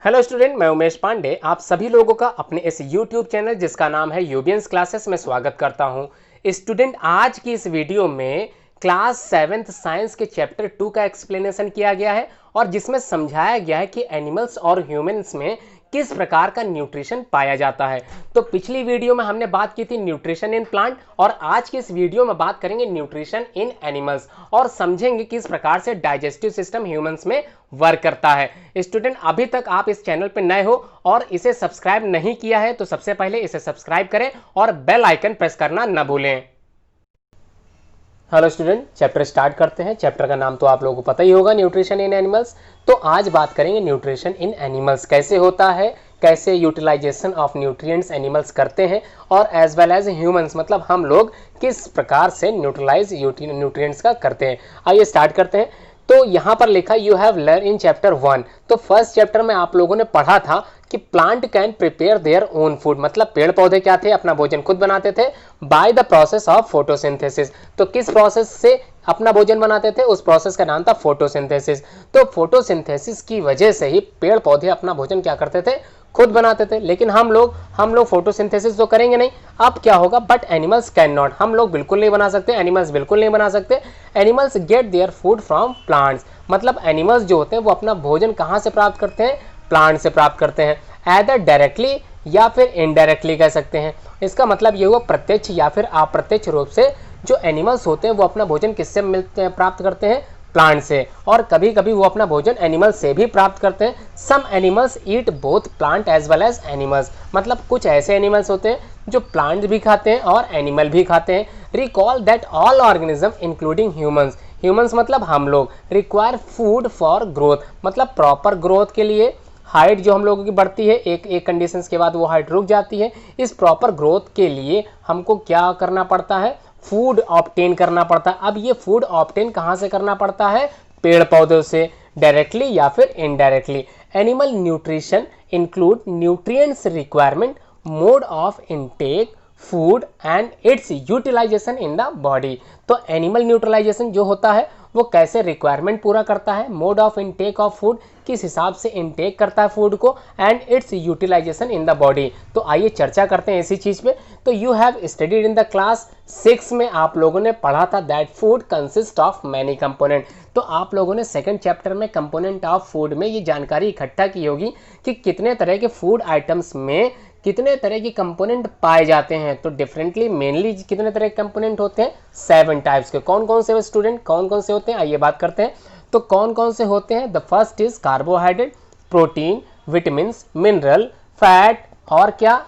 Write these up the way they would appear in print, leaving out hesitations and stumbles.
Hello student, मैं उमेश पांडे आप सभी लोगों का अपने इस YouTube चैनल जिसका नाम है यूबियंस क्लासेस में स्वागत करता हूं। स्टूडेंट, आज की इस वीडियो में क्लास 7th साइंस के चैप्टर 2 का एक्सप्लेनेशन किया गया है और जिसमें समझाया गया है कि एनिमल्स और ह्यूमंस में किस प्रकार का न्यूट्रिशन पाया जाता है। तो पिछली वीडियो में हमने बात की थी न्यूट्रिशन इन प्लांट और आज की इस वीडियो में बात करेंगे न्यूट्रिशन इन एनिमल्स और समझेंगे किस प्रकार से डाइजेस्टिव सिस्टम ह्यूमंस में वर्क करता है। स्टूडेंट, अभी तक आप इस चैनल पर नए हो और इसे सब्सक्राइब नहीं किया है तो सबसे पहले इसे सब्सक्राइब करें और बेल आइकन प्रेस करना न भूलें। हेलो स्टूडेंट, चैप्टर स्टार्ट करते हैं। चैप्टर का नाम तो आप लोगों को पता ही होगा, न्यूट्रिशन इन एनिमल्स। तो आज बात करेंगे न्यूट्रिशन इन एनिमल्स कैसे होता है, कैसे यूटिलाइजेशन ऑफ न्यूट्रिएंट्स एनिमल्स करते हैं और एज वेल एज ह्यूमंस मतलब हम लोग किस प्रकार से न्यूट्रलाइज न्यूट्रिएंट्स का करते हैं। आइए स्टार्ट करते हैं। तो यहाँ पर लिखा you have learn in chapter 1। तो फर्स्ट चैप्टर में आप लोगों ने पढ़ा था कि plant can prepare their own food, मतलब पेड़ पौधे क्या थे, अपना भोजन खुद बनाते थे by the process of photosynthesis. तो किस प्रोसेस से अपना भोजन बनाते थे, उस प्रोसेस का नाम था फोटोसिंथेसिस। तो फोटोसिंथेसिस की वजह से ही पेड़ पौधे अपना भोजन क्या करते थे, खुद बनाते थे। लेकिन हम लोग फोटोसिंथेसिस तो करेंगे नहीं। अब क्या होगा, बट एनिमल्स कैन नॉट, हम लोग बिल्कुल नहीं बना सकते, एनिमल्स बिल्कुल नहीं बना सकते। Animals gate their food from plants, मतलब एनिमल्स जो होते हैं वो अपना भोजन कहाँ से प्राप्त करते हैं, प्लांट से प्राप्त करते हैं। एदर डायरेक्टली या फिर इनडायरेक्टली कह सकते हैं। इसका मतलब ये हुआ प्रत्यक्ष या फिर अप्रत्यक्ष रूप से जो एनिमल्स होते हैं वो अपना भोजन किससे मिलते हैं, प्राप्त करते हैं, प्लांट से। और कभी कभी वो अपना भोजन एनिमल से भी प्राप्त करते हैं। Some animals eat both plant as well as animals, मतलब कुछ ऐसे एनिमल्स होते हैं जो प्लांट भी खाते हैं और एनिमल भी खाते हैं। Recall that all organism including humans, humans मतलब हम लोग, रिक्वायर फूड फॉर ग्रोथ, मतलब प्रॉपर ग्रोथ के लिए। हाइट जो हम लोगों की बढ़ती है, एक कंडीशंस के बाद वो हाइट रुक जाती है। इस प्रॉपर ग्रोथ के लिए हमको क्या करना पड़ता है, फूड ऑब्टेन करना पड़ता है। अब ये फूड ऑब्टेन कहाँ से करना पड़ता है, पेड़ पौधों से, डायरेक्टली या फिर indirectly. Animal nutrition include nutrients requirement, mode of intake, food and its utilisation in the body. तो एनिमल न्यूट्रलाइजेशन जो होता है वो कैसे रिक्वायरमेंट पूरा करता है, mode of intake of food, किस हिसाब से इनटेक करता है फूड को, and its utilisation in the body. तो आइए चर्चा करते हैं इसी चीज पे। तो you have studied in the class 6 में आप लोगों ने पढ़ा था that food consist of many component. तो आप लोगों ने सेकंड चैप्टर में कंपोनेंट ऑफ फूड में ये जानकारी इकट्ठा की होगी कि कितने तरह के फूड आइटम्स में कितने तरह के कंपोनेंट पाए जाते हैं। तो डिफरेंटली मेनली कितने तरह के कंपोनेंट होते हैं, 7 टाइप्स के। कौन कौन से स्टूडेंट, कौन कौन से होते हैं, आइए बात करते हैं। तो कौन कौन से होते हैं, the first is carbohydrate, protein, vitamin, mineral, fat और क्या,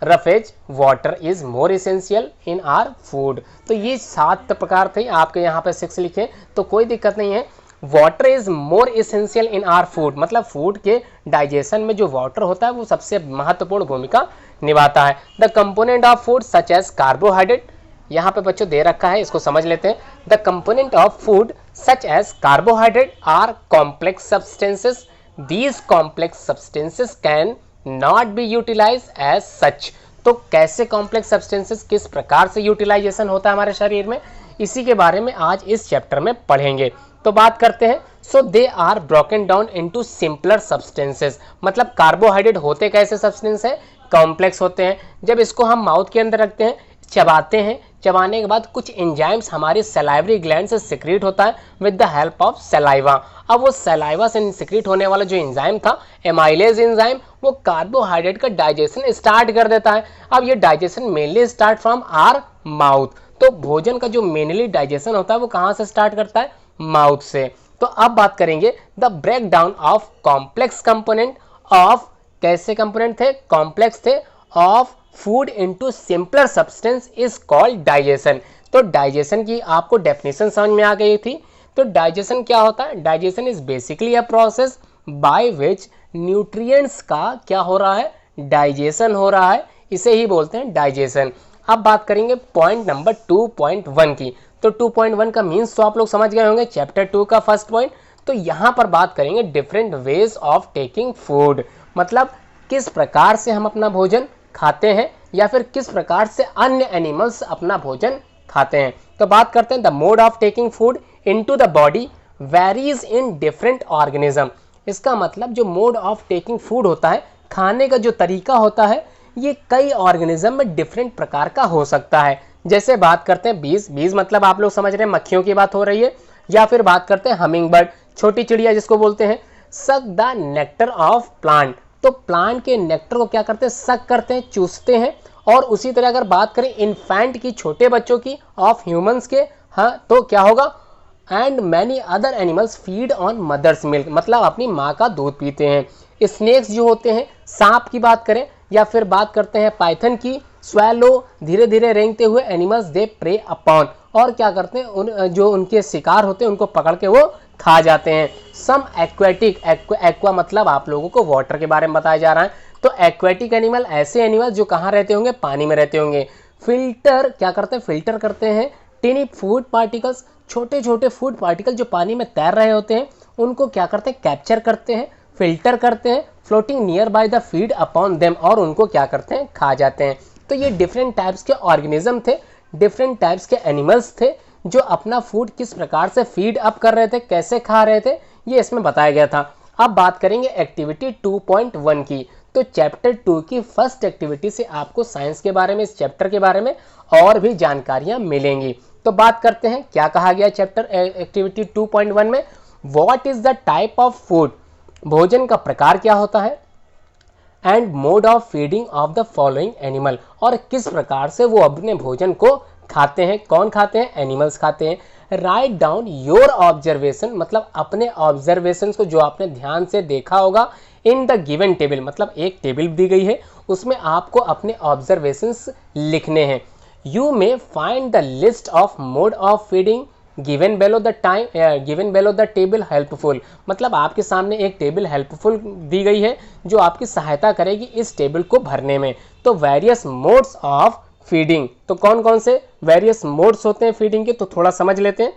roughage, water is more essential in are food. तो ये 7 प्रकार थे, आपके यहाँ पे 6 लिखे तो कोई दिक्कत नहीं है। Water is more essential in are food, मतलब फूड के डाइजेशन में जो वाटर होता है वो सबसे महत्वपूर्ण भूमिका निभाता है। The component of food such as carbohydrate, यहाँ पे बच्चों दे रखा है, इसको समझ लेते हैं। The component of food such as carbohydrate are complex substances, these complex substances can not be utilise as such. तो कैसे कॉम्प्लेक्स सब्सटेंसेस, किस प्रकार से यूटिलाइजेशन होता है हमारे शरीर में, इसी के बारे में आज इस चैप्टर में पढ़ेंगे। तो बात करते हैं। So they are broken down into simpler substances, मतलब कार्बोहाइड्रेट होते कैसे सब्सटेंस है, कॉम्प्लेक्स होते हैं। जब इसको हम माउथ के अंदर रखते हैं, चबाते हैं, चबाने के बाद कुछ एंजाइम्स हमारी सलाइवरी ग्लैंड से सिक्रीट होता है with the help of saliva. अब वो सलाइवा से सिक्रीट होने वाला जो एंजाइम था, एमाइलेज एंजाइम, वो कार्बोहाइड्रेट का डाइजेशन स्टार्ट कर देता है। अब ये digestion mainly start from are mouth. तो भोजन का जो मेनली डाइजेशन होता है वो कहाँ से स्टार्ट करता है, माउथ से। तो अब बात करेंगे the break down of complex component of, कैसे कंपोनेंट थे, कॉम्प्लेक्स थे, of food into simpler substance is called digestion. तो डाइजेशन की आपको डेफिनेशन समझ में आ गई थी। तो डाइजेशन क्या होता है, digestion is basically a process by which nutrients का क्या हो रहा है, डाइजेशन हो रहा है, इसे ही बोलते हैं डाइजेशन। अब बात करेंगे पॉइंट नंबर 2.1 की। तो 2.1 का मीन्स तो आप लोग समझ गए होंगे, चैप्टर 2 का फर्स्ट पॉइंट। तो यहाँ पर बात करेंगे different ways of taking food, मतलब किस प्रकार से हम अपना भोजन खाते हैं या फिर किस प्रकार से अन्य एनिमल्स अपना भोजन खाते हैं। तो बात करते हैं the mode of taking food into the body varies in different organism. इसका मतलब जो मोड ऑफ टेकिंग फूड होता है, खाने का जो तरीका होता है, ये कई ऑर्गेनिज्म में डिफरेंट प्रकार का हो सकता है। जैसे बात करते हैं बीज, बीज मतलब आप लोग समझ रहे हैं मक्खियों की बात हो रही है, या फिर बात करते हैं हमिंग बर्ड, छोटी चिड़िया जिसको बोलते हैं। Suck the nectar of plant, तो प्लांट के नेक्टर को क्या करते हैं, सक करते हैं, चूसते हैं। और उसी तरह अगर बात करें इन्फेंट की, छोटे बच्चों की, ऑफ ह्यूमंस के, हाँ तो क्या होगा, and many other animals feed on mother's milk, मतलब अपनी माँ का दूध पीते हैं। स्नेक्स जो होते हैं, सांप की बात करें, या फिर बात करते हैं पाइथन की, स्वैलो धीरे धीरे रेंगते हुए एनिमल्स दे प्रे अपॉन, और क्या करते हैं, जो उनके शिकार होते हैं उनको पकड़ के वो खा जाते हैं। सम एक्वेटिक, एक्वा मतलब आप लोगों को वाटर के बारे में बताया जा रहा है, तो एक्वेटिक एनिमल ऐसे एनिमल जो कहाँ रहते होंगे, पानी में रहते होंगे। फिल्टर क्या करते हैं, फिल्टर करते हैं टिनी फूड पार्टिकल्स, छोटे छोटे फूड पार्टिकल जो पानी में तैर रहे होते हैं उनको क्या करते हैं, कैप्चर करते हैं, फिल्टर करते हैं, floating near by the feed upon them, और उनको क्या करते हैं, खा जाते हैं। तो ये डिफरेंट टाइप्स के ऑर्गेनिज्म थे, डिफरेंट टाइप्स के एनिमल्स थे जो अपना फूड किस प्रकार से फीड अप कर रहे थे, कैसे खा रहे थे, ये इसमें बताया गया था। अब बात करेंगे एक्टिविटी 2.1 की। तो चैप्टर 2 की फर्स्ट एक्टिविटी से आपको साइंस के बारे में, इस चैप्टर के बारे में और भी जानकारियां मिलेंगी। तो बात करते हैं क्या कहा गया चैप्टर एक्टिविटी 2.1 में, what is the type of food, भोजन का प्रकार क्या होता है, and mode of feeding of the following animal, और किस प्रकार से वो अपने भोजन को खाते हैं, कौन खाते हैं, एनिमल्स खाते हैं। राइट डाउन योर ऑब्जर्वेशन, मतलब अपने ऑब्जर्वेशन को जो आपने ध्यान से देखा होगा, इन द गिवन टेबल, मतलब एक टेबल दी गई है उसमें आपको अपने ऑब्जर्वेशंस लिखने हैं। You may find the list of mode of feeding given bellow the time, given bellow the table helpful, मतलब आपके सामने एक टेबल हेल्पफुल दी गई है जो आपकी सहायता करेगी इस टेबल को भरने में। तो वेरियस मोड्स ऑफ फीडिंग, तो कौन कौन से वेरियस मोड्स होते हैं फीडिंग के, तो थोड़ा समझ लेते हैं।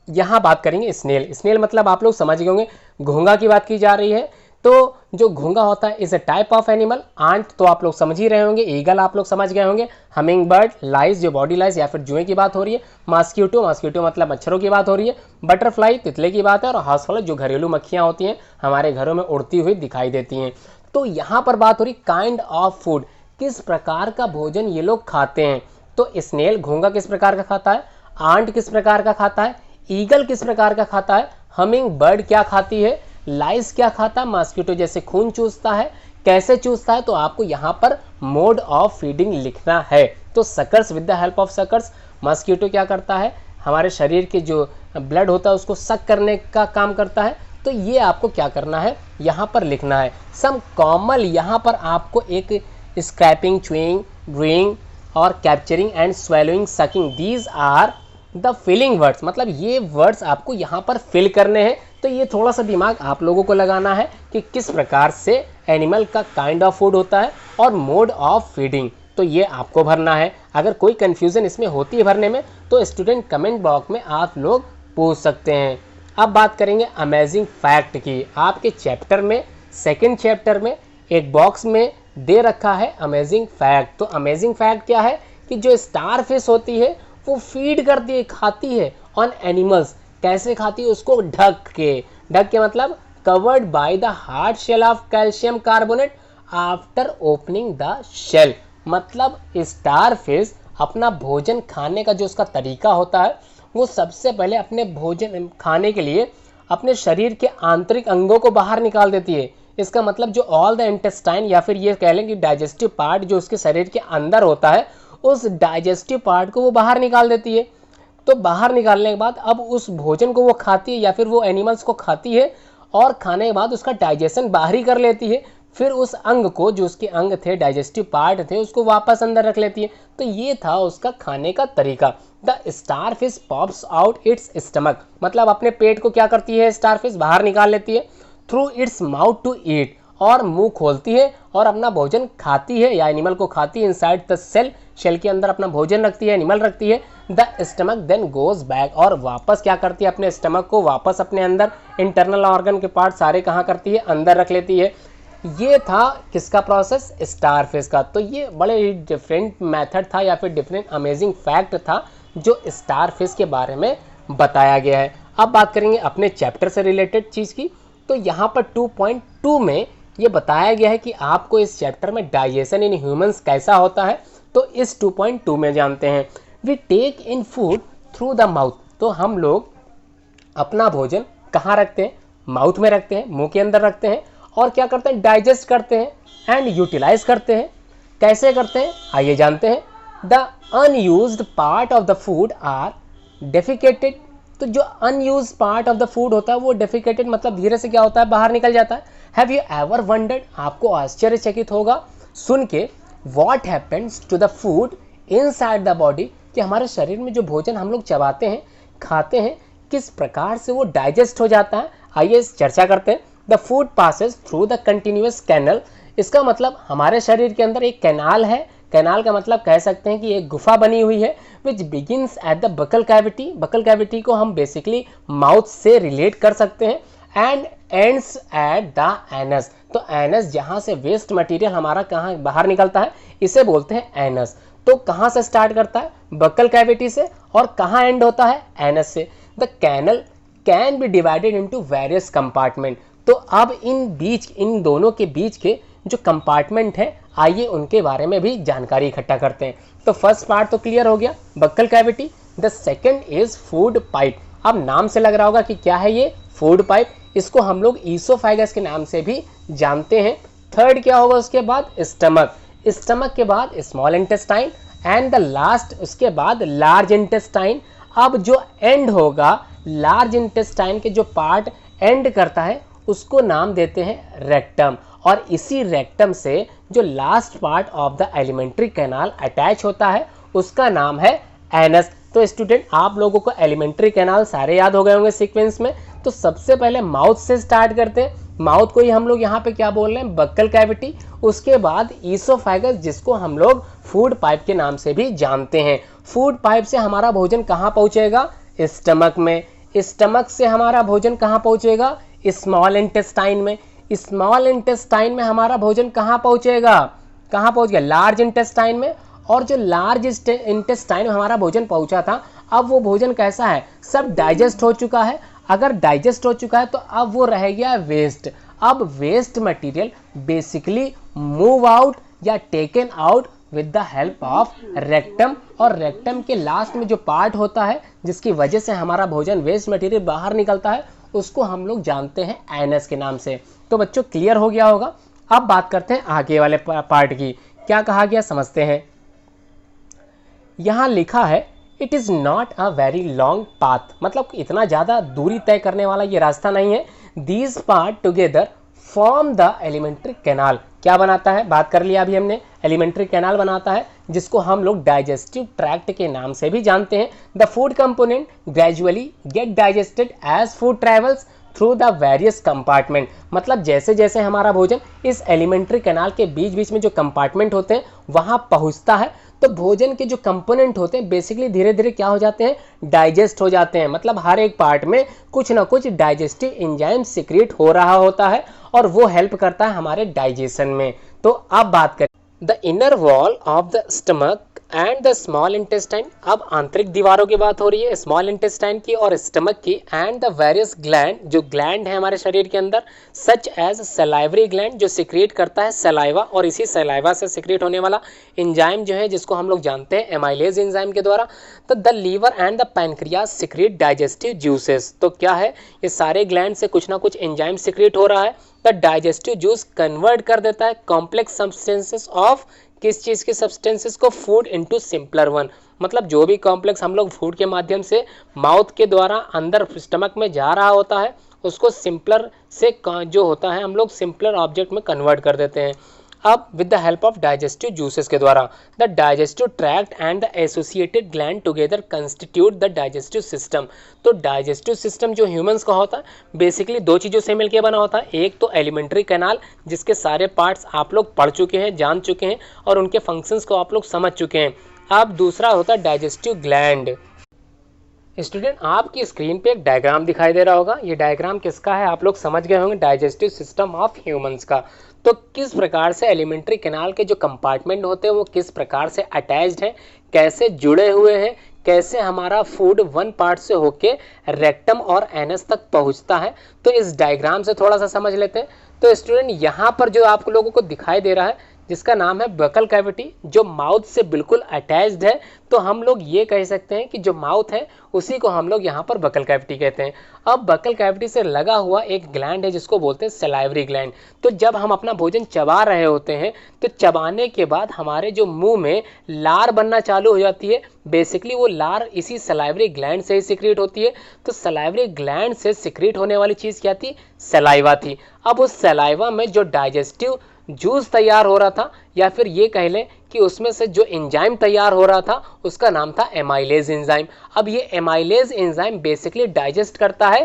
यहां बात करेंगे स्नेल, स्नेल मतलब आप लोग समझ गए होंगे, घोंघा की बात की जा रही है। तो जो घोंघा होता है is a type of animal. आंट तो आप लोग समझ ही रहे होंगे, ईगल आप लोग समझ गए होंगे, हमिंग बर्ड, लाइस जो बॉडी लाइस या फिर जुए की बात हो रही है, मॉस्किटो, मॉस्किटो मतलब मच्छरों की बात हो रही है, बटरफ्लाई तितले की बात है, और हाउसफ्लाई जो घरेलू मक्खियां होती हैं हमारे घरों में उड़ती हुई दिखाई देती हैं। तो यहाँ पर बात हो रही काइंड ऑफ फूड, किस प्रकार का भोजन ये लोग खाते हैं। तो स्नेल घोंघा किस प्रकार का खाता है, आंट किस प्रकार का खाता है, ईगल किस प्रकार का खाता है, हमिंग बर्ड क्या खाती है, लाइस क्या खाता है, मॉस्किटो जैसे खून चूसता है, कैसे चूसता है, तो आपको यहाँ पर मोड ऑफ फीडिंग लिखना है। तो suckers with the help of suckers, mosquito क्या करता है, हमारे शरीर के जो ब्लड होता है उसको सक करने का काम करता है। तो ये आपको क्या करना है, यहाँ पर लिखना है। सम कॉमन, यहाँ पर आपको एक स्क्रैपिंग, च्यूइंग, ड्रूइंग और capturing and swallowing, sucking, these are the filling words, मतलब ये वर्ड्स आपको यहाँ पर फिल करने हैं। तो ये थोड़ा सा दिमाग आप लोगों को लगाना है कि किस प्रकार से एनिमल का काइंड ऑफ फूड होता है और मोड ऑफ फीडिंग, तो ये आपको भरना है। अगर कोई कंफ्यूजन इसमें होती है भरने में तो स्टूडेंट कमेंट बॉक्स में आप लोग पूछ सकते हैं। अब बात करेंगे अमेजिंग फैक्ट की। आपके चैप्टर में, सेकेंड चैप्टर में एक बॉक्स में दे रखा है अमेजिंग फैक्ट। तो अमेजिंग फैक्ट क्या है कि जो स्टार फिश होती है वो फीड करती है, खाती है ऑन एनिमल्स। कैसे खाती है, उसको ढक के, ढक के मतलब covered by the hard shell of calcium carbonate after opening the shell, मतलब स्टार फिश अपना भोजन खाने का जो उसका तरीका होता है वो सबसे पहले अपने भोजन खाने के लिए अपने शरीर के आंतरिक अंगों को बाहर निकाल देती है। इसका मतलब जो ऑल द इंटेस्टाइन या फिर ये कह लें कि डाइजेस्टिव पार्ट जो उसके शरीर के अंदर होता है उस डाइजेस्टिव पार्ट को वो बाहर निकाल देती है। तो बाहर निकालने के बाद अब उस भोजन को वो खाती है या फिर वो एनिमल्स को खाती है और खाने के बाद उसका डाइजेशन बाहर ही कर लेती है। फिर उस अंग को, जो उसके अंग थे, डाइजेस्टिव पार्ट थे, उसको वापस अंदर रख लेती है। तो ये था उसका खाने का तरीका। The star fish pops out it's stomach, मतलब अपने पेट को क्या करती है स्टार फिश, बाहर निकाल लेती है। Through its mouth to eat, और मुंह खोलती है और अपना भोजन खाती है या एनिमल को खाती है। इनसाइड द सेल, शेल के अंदर अपना भोजन रखती है, एनिमल रखती है। The stomach then goes back, और वापस क्या करती है, अपने स्टमक को वापस अपने अंदर, इंटरनल ऑर्गन के पार्ट सारे कहाँ करती है, अंदर रख लेती है। ये था किसका प्रोसेस, स्टार फिश का। तो ये बड़े ही डिफरेंट मेथड था या फिर डिफरेंट अमेजिंग फैक्ट था जो स्टार फिश के बारे में बताया गया है। अब बात करेंगे अपने चैप्टर से रिलेटेड चीज़ की। तो यहाँ पर 2.2 में ये बताया गया है कि आपको इस चैप्टर में डाइजेशन इन ह्यूमंस कैसा होता है। तो इस 2.2 में जानते हैं, we take in food through the mouth. तो हम लोग अपना भोजन कहाँ रखते हैं? माउथ में रखते हैं, मुंह के अंदर रखते हैं, और क्या करते हैं? डाइजेस्ट करते हैं एंड यूटिलाइज करते हैं। कैसे करते हैं आइए जानते हैं। The unused part of the food are defecated. तो जो unused part of the food होता है वो डेफिकेटेड मतलब धीरे से क्या होता है? बाहर निकल जाता है। हैव यू एवर वंडर्ड, आपको आश्चर्यचकित होगा सुन के, what happens to the food inside the body, कि हमारे शरीर में जो भोजन हम लोग चबाते हैं, खाते हैं, किस प्रकार से वो डाइजेस्ट हो जाता है। आइए इस चर्चा करते हैं। The food passes through the continuous canal. इसका मतलब हमारे शरीर के अंदर एक कैनाल है। कैनाल का मतलब कह सकते हैं कि एक गुफा बनी हुई है, which begins at the buccal cavity. Buccal cavity को हम बेसिकली माउथ से रिलेट कर सकते हैं, and ends at the anus. तो एनस जहाँ से वेस्ट मटेरियल हमारा कहाँ बाहर निकलता है, इसे बोलते हैं एनस। तो कहाँ से स्टार्ट करता है? बकल कैविटी से, और कहाँ एंड होता है? एनस से। The canal can be divided into various compartment. तो अब इन दोनों के बीच के जो कंपार्टमेंट है, आइए उनके बारे में भी जानकारी इकट्ठा करते हैं। तो फर्स्ट पार्ट तो क्लियर हो गया, buccal cavity. The second is food pipe. अब नाम से लग रहा होगा कि क्या है ये? Food pipe. इसको हम लोग ईसोफेगस के नाम से भी जानते हैं। थर्ड क्या होगा उसके बाद? स्टमक। स्टमक के बाद small intestine, and the last उसके बाद लार्ज इंटेस्टाइन। अब जो एंड होगा, लार्ज इंटेस्टाइन के जो पार्ट एंड करता है उसको नाम देते हैं रेक्टम, और इसी रेक्टम से जो last part of the alimentary canal attach होता है उसका नाम है एनस। तो स्टूडेंट आप लोगों को एलिमेंट्री कैनाल सारे याद हो गए होंगे सीक्वेंस में। तो सबसे पहले माउथ से स्टार्ट करते हैं। माउथ को ही हम लोग यहाँ पे क्या बोल रहे हैं? Buccal cavity. उसके बाद ईसोफेगस, जिसको हम लोग फूड पाइप के नाम से भी जानते हैं। फूड पाइप से हमारा भोजन कहाँ पहुँचेगा? स्टमक में। स्टमक से हमारा भोजन कहाँ पहुँचेगा? स्मॉल इंटेस्टाइन में। स्मॉल इंटेस्टाइन में हमारा भोजन कहाँ पहुँचेगा? कहाँ पहुँच गया? लार्ज इंटेस्टाइन में। और जो लार्ज इंटेस्टाइन में हमारा भोजन पहुँचा था, अब वो भोजन कैसा है? सब डाइजेस्ट हो चुका है। अगर डाइजेस्ट हो चुका है तो अब वो रह गया वेस्ट। अब waste material basically move out या taken out with the help of rectum. और रेक्टम के लास्ट में जो पार्ट होता है जिसकी वजह से हमारा भोजन वेस्ट मटेरियल बाहर निकलता है, उसको हम लोग जानते हैं एनस के नाम से। तो बच्चों क्लियर हो गया होगा। अब बात करते हैं आगे वाले पार्ट की। क्या कहा गया समझते हैं। यहाँ लिखा है it is not a very long path, मतलब इतना ज़्यादा दूरी तय करने वाला ये रास्ता नहीं है। These part together form the alimentary canal. क्या बनाता है? बात कर लिया अभी हमने, एलिमेंट्री कैनाल बनाता है, जिसको हम लोग डाइजेस्टिव ट्रैक्ट के नाम से भी जानते हैं। The food component gradually get digested as food travels through the various compartment. मतलब जैसे जैसे हमारा भोजन इस एलिमेंट्री कैनाल के बीच बीच में जो कंपार्टमेंट होते हैं वहाँ पहुँचता है, तो भोजन के जो कंपोनेंट होते हैं बेसिकली धीरे धीरे क्या हो जाते हैं? डाइजेस्ट हो जाते हैं। मतलब हर एक पार्ट में कुछ ना कुछ डाइजेस्टिव एंजाइम सीक्रेट हो रहा होता है, और वो हेल्प करता है हमारे डाइजेशन में। तो अब बात करें the inner wall of the stomach and the small intestine. अब आंतरिक दीवारों की बात हो रही है, स्मॉल इंटेस्टाइन की और स्टमक की। एंड द वेरियस ग्लैंड, जो ग्लैंड है हमारे शरीर के अंदर, सच एज सलाइवरी ग्लैंड, जो सिक्रिएट करता है सलाइवा, और इसी सलाइवा से सिक्रिएट होने वाला एंजाइम जो है जिसको हम लोग जानते हैं एमाइलेज एंजाइम के द्वारा। तो the liver and the pancreas secrete digestive juices. तो क्या है? ये सारे ग्लैंड से कुछ ना कुछ एंजाइम सिक्रिएट हो रहा है। द डाइजेस्टिव जूस कन्वर्ट कर देता है कॉम्प्लेक्स सब्सटेंसेस ऑफ, किस चीज़ के सब्सटेंसेस को? Food into simpler one. मतलब जो भी कॉम्प्लेक्स हम लोग फूड के माध्यम से माउथ के द्वारा अंदर स्टमक में जा रहा होता है, उसको सिंपलर से जो होता है हम लोग सिंपलर ऑब्जेक्ट में कन्वर्ट कर देते हैं। अब with the help of digestive juices के द्वारा the digestive tract and the associated gland together constitute the digestive system. तो डाइजेस्टिव सिस्टम जो ह्यूमंस का होता है बेसिकली दो चीज़ों से मिलकर बना होता है। एक तो एलिमेंट्री कैनाल, जिसके सारे पार्ट्स आप लोग पढ़ चुके हैं, जान चुके हैं, और उनके फंक्शंस को आप लोग समझ चुके हैं। अब दूसरा होता है डाइजेस्टिव ग्लैंड। स्टूडेंट आपकी स्क्रीन पे एक डायग्राम दिखाई दे रहा होगा। ये डायग्राम किसका है? आप लोग समझ गए होंगे, डाइजेस्टिव सिस्टम ऑफ ह्यूमंस का। तो किस प्रकार से एलिमेंट्री कैनाल के जो कंपार्टमेंट होते हैं वो किस प्रकार से अटैच्ड हैं, कैसे जुड़े हुए हैं, कैसे हमारा फूड वन पार्ट से होके रेक्टम और एनस तक पहुंचता है। तो इस डायग्राम से थोड़ा सा समझ लेते हैं। तो स्टूडेंट यहाँ पर जो आप लोगों को दिखाई दे रहा है जिसका नाम है बकल कैविटी, जो माउथ से बिल्कुल अटैच्ड है, तो हम लोग ये कह सकते हैं कि जो माउथ है उसी को हम लोग यहाँ पर बकल कैविटी कहते हैं। अब बकल कैविटी से लगा हुआ एक ग्लैंड है जिसको बोलते हैं सलाइवरी ग्लैंड। तो जब हम अपना भोजन चबा रहे होते हैं तो चबाने के बाद हमारे जो मुंह में लार बनना चालू हो जाती है। बेसिकली वो लार इसी सलाइवरी ग्लैंड से ही सिक्रीट होती है। तो सलाइवरी ग्लैंड से सिक्रीट होने वाली चीज़ क्या थी? सलाइवा थी। अब उस सलाइवा में जो डाइजेस्टिव जूस तैयार हो रहा था, या फिर ये कह लें कि उसमें से जो एंजाइम तैयार हो रहा था उसका नाम था एमाइलेज एंजाइम। अब ये एमाइलेज एंजाइम बेसिकली डाइजेस्ट करता है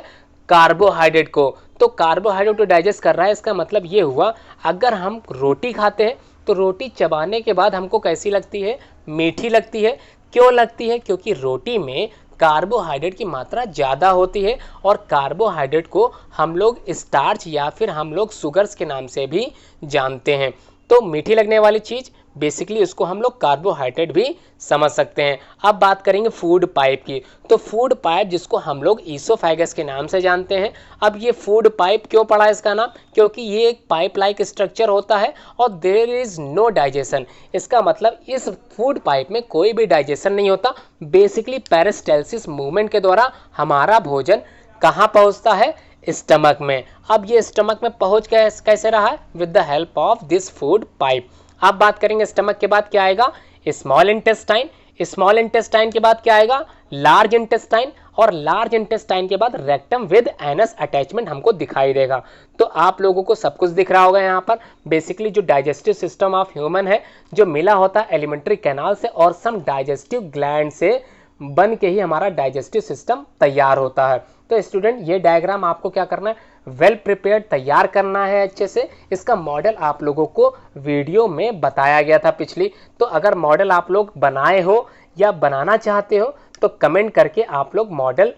कार्बोहाइड्रेट को। तो कार्बोहाइड्रेट को डाइजेस्ट कर रहा है, इसका मतलब ये हुआ अगर हम रोटी खाते हैं तो रोटी चबाने के बाद हमको कैसी लगती है? मीठी लगती है। क्यों लगती है? क्योंकि रोटी में कार्बोहाइड्रेट की मात्रा ज़्यादा होती है और कार्बोहाइड्रेट को हम लोग स्टार्च या फिर हम लोग शुगर्स के नाम से भी जानते हैं। तो मीठी लगने वाली चीज़ बेसिकली उसको हम लोग कार्बोहाइड्रेट भी समझ सकते हैं। अब बात करेंगे फूड पाइप की। तो फूड पाइप जिसको हम लोग ईसोफेगस के नाम से जानते हैं। अब ये फूड पाइप क्यों पड़ा इसका नाम? क्योंकि ये एक पाइप लाइक स्ट्रक्चर होता है और देयर इज़ नो डाइजेशन। इसका मतलब इस फूड पाइप में कोई भी डाइजेशन नहीं होता। बेसिकली पेरिस्टाल्सिस मूवमेंट के द्वारा हमारा भोजन कहाँ पहुँचता है? स्टमक में। अब ये स्टमक में पहुँच कैसे रहा है? With the help of this food pipe. अब बात करेंगे स्टमक के बाद क्या आएगा? Small intestine. स्मॉल इंटेस्टाइन के बाद क्या आएगा? Large intestine. और लार्ज इंटेस्टाइन के बाद रेक्टम विद एनस अटैचमेंट हमको दिखाई देगा। तो आप लोगों को सब कुछ दिख रहा होगा यहाँ पर। बेसिकली जो डाइजेस्टिव सिस्टम ऑफ ह्यूमन है जो मिला होता है एलिमेंट्री कैनाल से और सम डाइजेस्टिव ग्लैंड से बन के ही हमारा डाइजेस्टिव सिस्टम तैयार होता है। तो स्टूडेंट ये डायग्राम आपको क्या करना है? वेल प्रिपेयर्ड तैयार करना है अच्छे से। इसका मॉडल आप लोगों को वीडियो में बताया गया था पिछली। तो अगर मॉडल आप लोग बनाए हो या बनाना चाहते हो तो कमेंट करके आप लोग मॉडल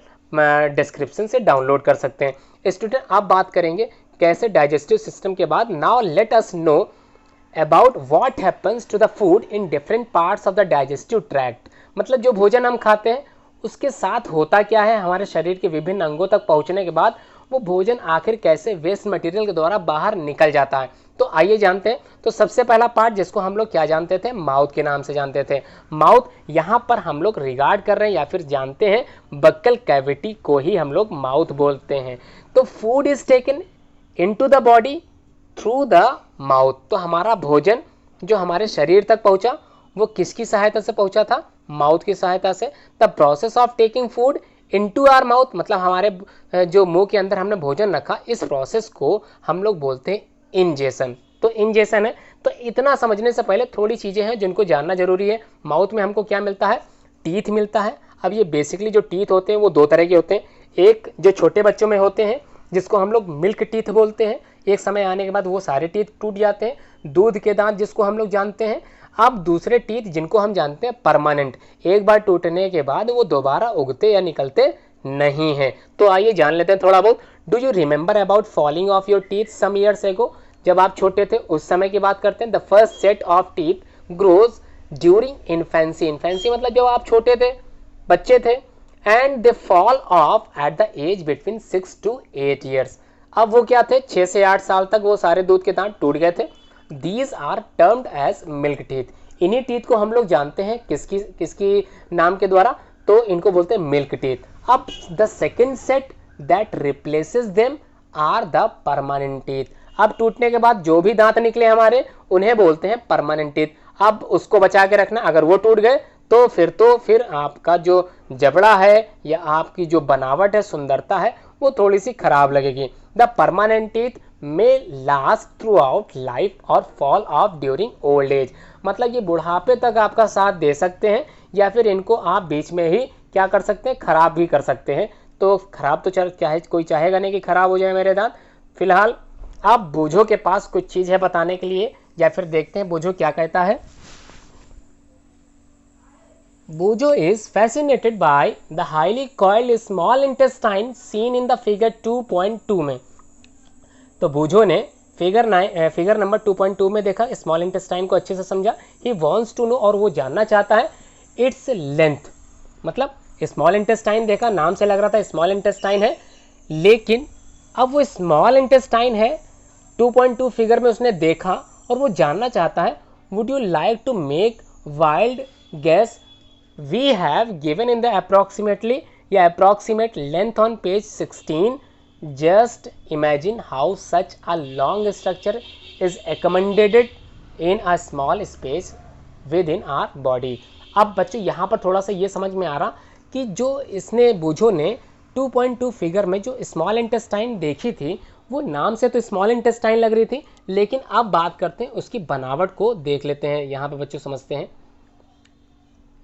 डिस्क्रिप्शन से डाउनलोड कर सकते हैं। स्टूडेंट अब बात करेंगे कैसे डाइजेस्टिव सिस्टम के बाद। Now let us know about what happens to the food in different parts of the digestive tract. मतलब जो भोजन हम खाते हैं उसके साथ होता क्या है हमारे शरीर के विभिन्न अंगों तक पहुंचने के बाद वो भोजन आखिर कैसे वेस्ट मटेरियल के द्वारा बाहर निकल जाता है। तो आइए जानते हैं। तो सबसे पहला पार्ट जिसको हम लोग क्या जानते थे? माउथ के नाम से जानते थे। माउथ यहाँ पर हम लोग रिगार्ड कर रहे हैं या फिर जानते हैं बक्कल कैविटी को ही हम लोग माउथ बोलते हैं। तो food is taken into the body through the mouth. तो हमारा भोजन जो हमारे शरीर तक पहुंचा वो किसकी सहायता से पहुंचा था? माउथ की सहायता से। The process of taking food into our mouth, मतलब हमारे जो मुंह के अंदर हमने भोजन रखा, इस प्रोसेस को हम लोग बोलते हैं इंजेशन। तो इंजेशन है। तो इतना समझने से पहले थोड़ी चीज़ें हैं जिनको जानना जरूरी है। माउथ में हमको क्या मिलता है? टीथ मिलता है। अब ये बेसिकली जो टीथ होते हैं वो दो तरह के होते हैं। एक जो छोटे बच्चों में होते हैं जिसको हम लोग मिल्क टीथ बोलते हैं, एक समय आने के बाद वो सारे टीथ टूट जाते हैं। दूध के दांत जिसको हम लोग जानते हैं। अब दूसरे टीथ जिनको हम जानते हैं परमानेंट, एक बार टूटने के बाद वो दोबारा उगते या निकलते नहीं हैं। तो आइए जान लेते हैं थोड़ा बहुत। Do you remember about falling of your teeth some years ago? जब आप छोटे थे उस समय की बात करते हैं। The first set of teeth grows during infancy. Infancy मतलब जब आप छोटे थे, बच्चे थे। And they fall off at the age between 6 to 8 years। अब वो क्या थे? 6 से 8 साल तक वो सारे दूध के दांत टूट गए थे। These are termed as milk teeth। इन्हीं टीथ को हम लोग जानते हैं किसकी नाम के द्वारा? तो इनको बोलते हैं मिल्क टीथ। अब the second set that replaces them are the permanent teeth. अब टूटने के बाद जो भी दांत निकले हमारे उन्हें बोलते हैं परमानेंट टीथ। अब उसको बचा के रखना, अगर वो टूट गए तो फिर आपका जो जबड़ा है या आपकी जो बनावट है, सुंदरता है, वो थोड़ी सी खराब लगेगी। द परमानेंट टीथ में लास्ट थ्रू आउट लाइफ और fall of during old age. मतलब ये बुढ़ापे तक आपका साथ दे सकते हैं या फिर इनको आप बीच में ही क्या कर सकते हैं? खराब भी कर सकते हैं। तो खराब तो कोई चाहेगा नहीं कि खराब हो जाए मेरे दांत। फिलहाल आप बूझो के पास कुछ चीज़ है बताने के लिए, या फिर देखते हैं बूझो क्या कहता है। Boojho is fascinated by the highly coiled small intestine seen in the figure 2.2 में। तो बूझो ने फिगर नंबर 2.2 में देखा, स्मॉल इंटेस्टाइन को अच्छे से समझा। ही वॉन्ट्स टू नो, और वो जानना चाहता है इट्स लेंथ। मतलब स्मॉल इंटेस्टाइन देखा, नाम से लग रहा था स्मॉल इंटेस्टाइन है, लेकिन अब वो स्मॉल इंटेस्टाइन है 2.2 फिगर में उसने देखा और वो जानना चाहता है would you like to make wild guess we have given in the approximately या approximate length on page 16. Just imagine how such a long structure is accommodated in a small space within our body. अब बच्चों यहाँ पर थोड़ा सा ये समझ में आ रहा कि जो इसने बूझो ने 2.2 फिगर में जो स्मॉल इंटेस्टाइन देखी थी वो नाम से तो स्मॉल इंटेस्टाइन लग रही थी, लेकिन अब बात करते हैं उसकी बनावट को देख लेते हैं. यहाँ पे बच्चों समझते हैं,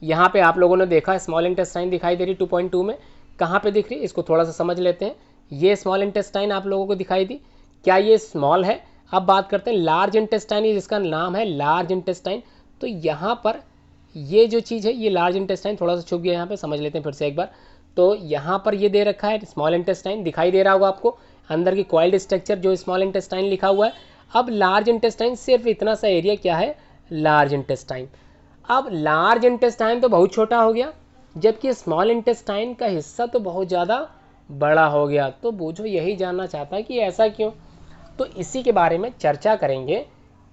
यहाँ पे आप लोगों ने देखा स्मॉल इंटेस्टाइन दिखाई दे रही 2.2 में, कहाँ पे दिख रही इसको थोड़ा सा समझ लेते हैं. ये स्मॉल इंटेस्टाइन आप लोगों को दिखाई दी, क्या ये स्मॉल है? अब बात करते हैं लार्ज इंटेस्टाइन, जिसका नाम है लार्ज इंटेस्टाइन. तो यहाँ पर ये जो चीज़ है ये लार्ज इंटेस्टाइन, थोड़ा सा छुप गया यहाँ पे, समझ लेते हैं फिर से एक बार. तो यहाँ पर ये दे रखा है स्मॉल इंटेस्टाइन, दिखाई दे रहा होगा आपको अंदर की कॉइल्ड स्ट्रक्चर जो स्मॉल इंटेस्टाइन लिखा हुआ है. अब लार्ज इंटेस्टाइन सिर्फ इतना सा एरिया क्या है लार्ज इंटेस्टाइन. अब लार्ज इंटेस्टाइन तो बहुत छोटा हो गया, जबकि स्मॉल इंटेस्टाइन का हिस्सा तो बहुत ज़्यादा बड़ा हो गया. तो बूझो यही जानना चाहता है कि ऐसा क्यों. तो इसी के बारे में चर्चा करेंगे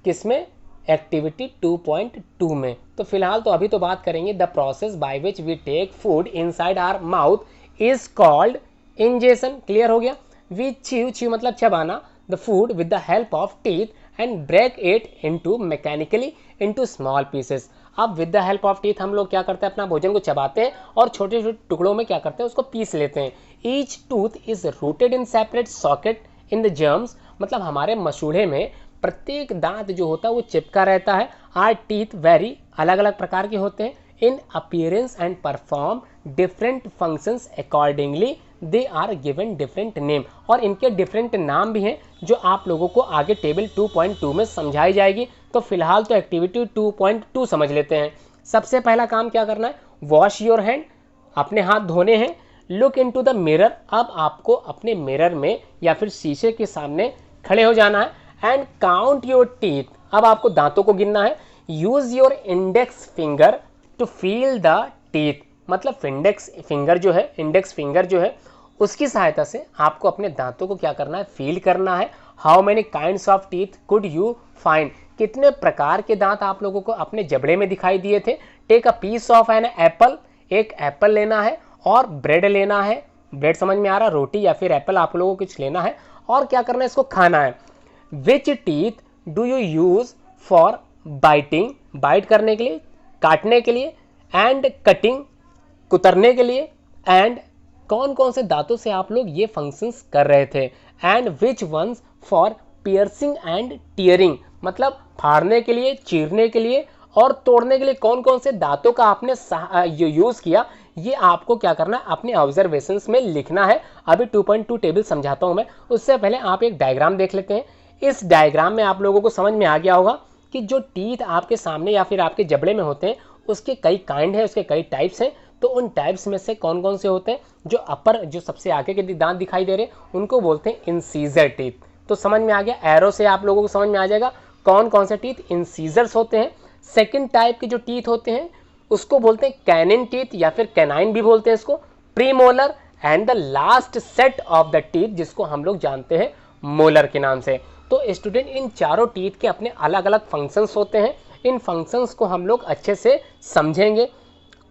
किसमें, एक्टिविटी 2.2 में. तो फिलहाल तो अभी तो बात करेंगे the process by which we take food inside our mouth is called ingestion. Clear हो गया. वी च्यू मतलब चबाना the food with the help of teeth and break it into mechanically into small pieces. अब with the help of teeth हम लोग क्या करते हैं, अपना भोजन को चबाते हैं और छोटे छोटे टुकड़ों में क्या करते हैं उसको पीस लेते हैं. Each tooth is rooted in separate socket in the germs, मतलब हमारे मसूड़े में प्रत्येक दांत जो होता है वो चिपका रहता है. आर टीथ वेरी, अलग अलग प्रकार के होते हैं, in appearance and perform different functions accordingly they are given different name. और इनके डिफरेंट नाम भी हैं जो आप लोगों को आगे टेबल 2.2 में समझाई जाएगी. तो फिलहाल तो एक्टिविटी 2.2 समझ लेते हैं. सबसे पहला काम क्या करना है, वॉश योर हैंड, अपने हाथ धोने हैं. लुक इनटू द मिरर, अब आपको अपने मिरर में या फिर शीशे के सामने खड़े हो जाना है. एंड काउंट योर टीथ, अब आपको दांतों को गिनना है. Use your index finger to feel the teeth, मतलब इंडेक्स फिंगर जो है उसकी सहायता से आपको अपने दांतों को क्या करना है, फील करना है. How many kinds of teeth could you find, कितने प्रकार के दांत आप लोगों को अपने जबड़े में दिखाई दिए थे. Take a piece of an apple, एक एप्पल लेना है और ब्रेड लेना है. ब्रेड समझ में आ रहा, रोटी या फिर एप्पल आप लोगों को कुछ लेना है और क्या करना है, इसको खाना है. Which teeth do you use for biting, bite करने के लिए, काटने के लिए, एंड कटिंग, कुतरने के लिए, एंड कौन कौन से दांतों से आप लोग ये फंक्शंस कर रहे थे. And which ones for piercing and tearing, मतलब फाड़ने के लिए, चीरने के लिए और तोड़ने के लिए कौन कौन से दांतों का आपने यूज किया. ये आपको क्या करना है, अपने ऑब्जर्वेशंस में लिखना है. अभी 2.2 टेबल समझाता हूं मैं, उससे पहले आप एक डायग्राम देख लेते हैं. इस डायग्राम में आप लोगों को समझ में आ गया होगा कि जो टीथ आपके सामने या फिर आपके जबड़े में होते हैं उसके कई काइंड है, उसके कई टाइप्स हैं. तो उन टाइप्स में से कौन कौन से होते हैं, जो अपर जो सबसे आगे के दांत दिखाई दे रहे हैं उनको बोलते हैं इंसीजर टीथ. तो समझ में आ गया, एरो से आप लोगों को समझ में आ जाएगा कौन कौन से टीथ इंसीजर्स होते हैं. सेकंड टाइप के जो टीथ होते हैं उसको बोलते हैं कैनिन टीथ या फिर कैनाइन भी बोलते हैं इसको, premolar. And the last set of the teeth जिसको हम लोग जानते हैं मोलर के नाम से. तो स्टूडेंट इन चारों टीथ के अपने अलग अलग फंक्शंस होते हैं. इन फंक्शंस को हम लोग अच्छे से समझेंगे.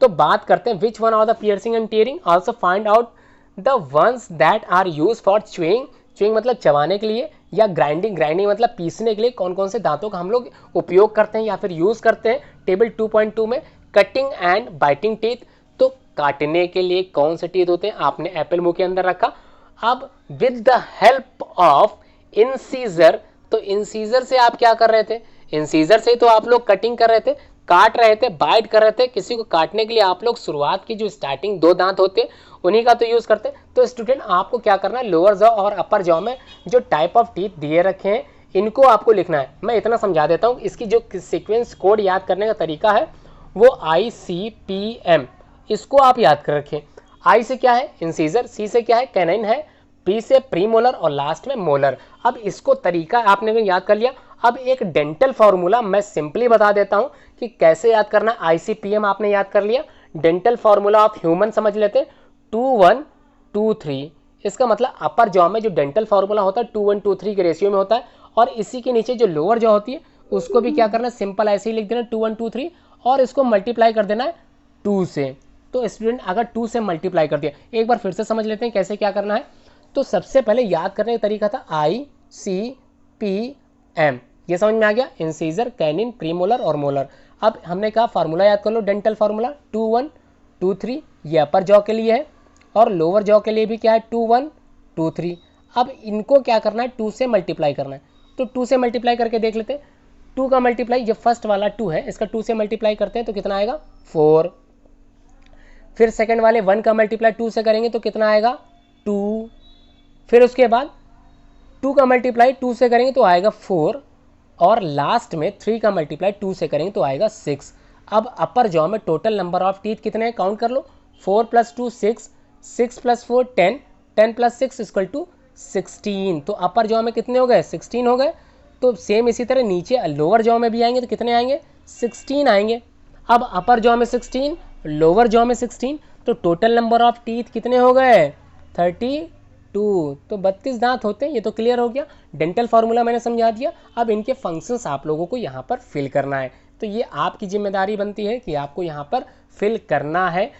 तो बात करते हैं which one are the piercing and tearing, also find out the ones that are use for chewing, chewing मतलब चबाने के लिए, या ग्राइंडिंग, ग्राइंडिंग मतलब पीसने के लिए कौन कौन से दांतों का हम लोग उपयोग करते हैं या फिर यूज करते हैं. टेबल 2.2 में कटिंग एंड बाइटिंग टीथ, तो काटने के लिए कौन से टीथ होते हैं, आपने एप्पल मुंह के अंदर रखा. अब with the help of incisor, तो इंसीजर से आप क्या कर रहे थे, इंसीजर से तो आप लोग कटिंग कर रहे थे, काट रहे थे, बाइट कर रहे थे. किसी को काटने के लिए आप लोग शुरुआत की जो स्टार्टिंग दो दांत होते हैं उन्हीं का तो यूज करते हैं. तो स्टूडेंट आपको क्या करना है, लोअर जॉ और अपर जॉ में जो टाइप ऑफ टीथ दिए रखे हैं इनको आपको लिखना है. मैं इतना समझा देता हूँ, इसकी जो सीक्वेंस कोड याद करने का तरीका है वो ICPM, इसको आप याद कर रखें. आई से क्या है इंसीजर, सी से क्या है कैनाइन है, पी से प्रीमोलर और लास्ट में मोलर. अब इसको तरीका आपने याद कर लिया. अब एक डेंटल फार्मूला मैं सिंपली बता देता हूं कि कैसे याद करना है. ICPM आपने याद कर लिया, डेंटल फार्मूला ऑफ ह्यूमन समझ लेते हैं, 2 1 2 3। इसका मतलब अपर जॉ में जो डेंटल फार्मूला होता है 2 1 2 3 के रेशियो में होता है, और इसी के नीचे जो लोअर जॉ होती है उसको भी क्या करना है, सिंपल ऐसे ही लिख देना 2 1 2 3, और इसको मल्टीप्लाई कर देना है 2 से। तो स्टूडेंट अगर 2 से मल्टीप्लाई कर दिया, एक बार फिर से समझ लेते हैं कैसे क्या करना है। तो सबसे पहले याद करने का तरीका था ICPM, ये समझ में आ गया, इंसीजर, कैनिन, प्रीमोलर और मोलर। अब हमने कहा फार्मूला याद कर लो, डेंटल फार्मूला 2 1 2 3, ये अपर जॉ के लिए है, और लोअर जॉ के लिए भी क्या है 2 1 2 3। अब इनको क्या करना है, 2 से मल्टीप्लाई करना है। तो 2 से मल्टीप्लाई करके देख लेते हैं, 2 का मल्टीप्लाई, ये फर्स्ट वाला 2 है, इसका 2 से मल्टीप्लाई करते हैं तो कितना आएगा 4। फिर सेकंड वाले 1 का मल्टीप्लाई 2 से करेंगे तो कितना आएगा 2। फिर उसके बाद 2 का मल्टीप्लाई 2 से करेंगे तो आएगा 4, और लास्ट में 3 का मल्टीप्लाई 2 से करेंगे तो आएगा 6। अब अपर जॉ में टोटल नंबर ऑफ टीथ कितने हैं, काउंट कर लो, 4 + 2 6, 6 + 4 10, 10 + 6 = 16। तो अपर जॉ में कितने हो गए, 16 हो गए। तो सेम इसी तरह नीचे लोअर जॉ में भी आएंगे तो कितने आएंगे, 16 आएंगे। अब अपर जॉ में 16, लोअर जॉ में 16, तो टोटल नंबर ऑफ टीथ कितने हो गए 32। तो 32 दांत होते हैं, ये तो क्लियर हो गया। डेंटल फार्मूला मैंने समझा दिया। अब इनके फंक्शंस आप लोगों को यहाँ पर फिल करना है, तो ये आपकी जिम्मेदारी बनती है कि आपको यहाँ पर फिल करना है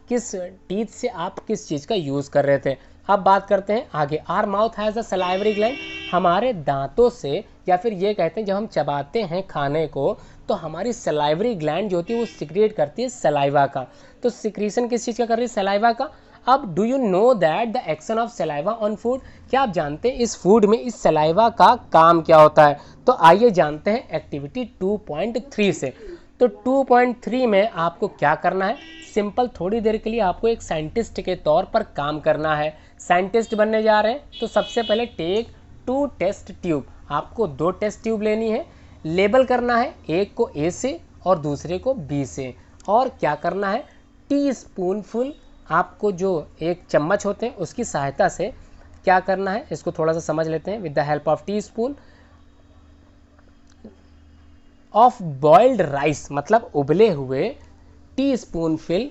किस टीथ से आप किस चीज़ का यूज़ कर रहे थे। अब बात करते हैं आगे। Are mouth has a salivary gland, हमारे दांतों से, या फिर ये कहते हैं जब हम चबाते हैं खाने को तो हमारी सलाइवरी ग्लैंड जो होती है वो सिक्रिएट करती है सलाइवा का। तो सिक्रीशन किस चीज़ का कर रही है, सलाइवा का। अब do you know that the action of saliva on food, क्या आप जानते हैं इस फूड में इस सलाइवा का काम क्या होता है। तो आइए जानते हैं एक्टिविटी 2.3 से। तो 2.3 में आपको क्या करना है, सिंपल थोड़ी देर के लिए आपको एक साइंटिस्ट के तौर पर काम करना है। साइंटिस्ट बनने जा रहे हैं तो सबसे पहले टेक 2 टेस्ट ट्यूब, आपको 2 टेस्ट ट्यूब लेनी है, लेबल करना है, एक को ए से और दूसरे को बी से, और क्या करना है टीस्पूनफुल, आपको जो एक चम्मच होते हैं उसकी सहायता से क्या करना है, इसको थोड़ा सा समझ लेते हैं। With the help of teaspoon of boiled rice, मतलब उबले हुए, टीस्पूनफुल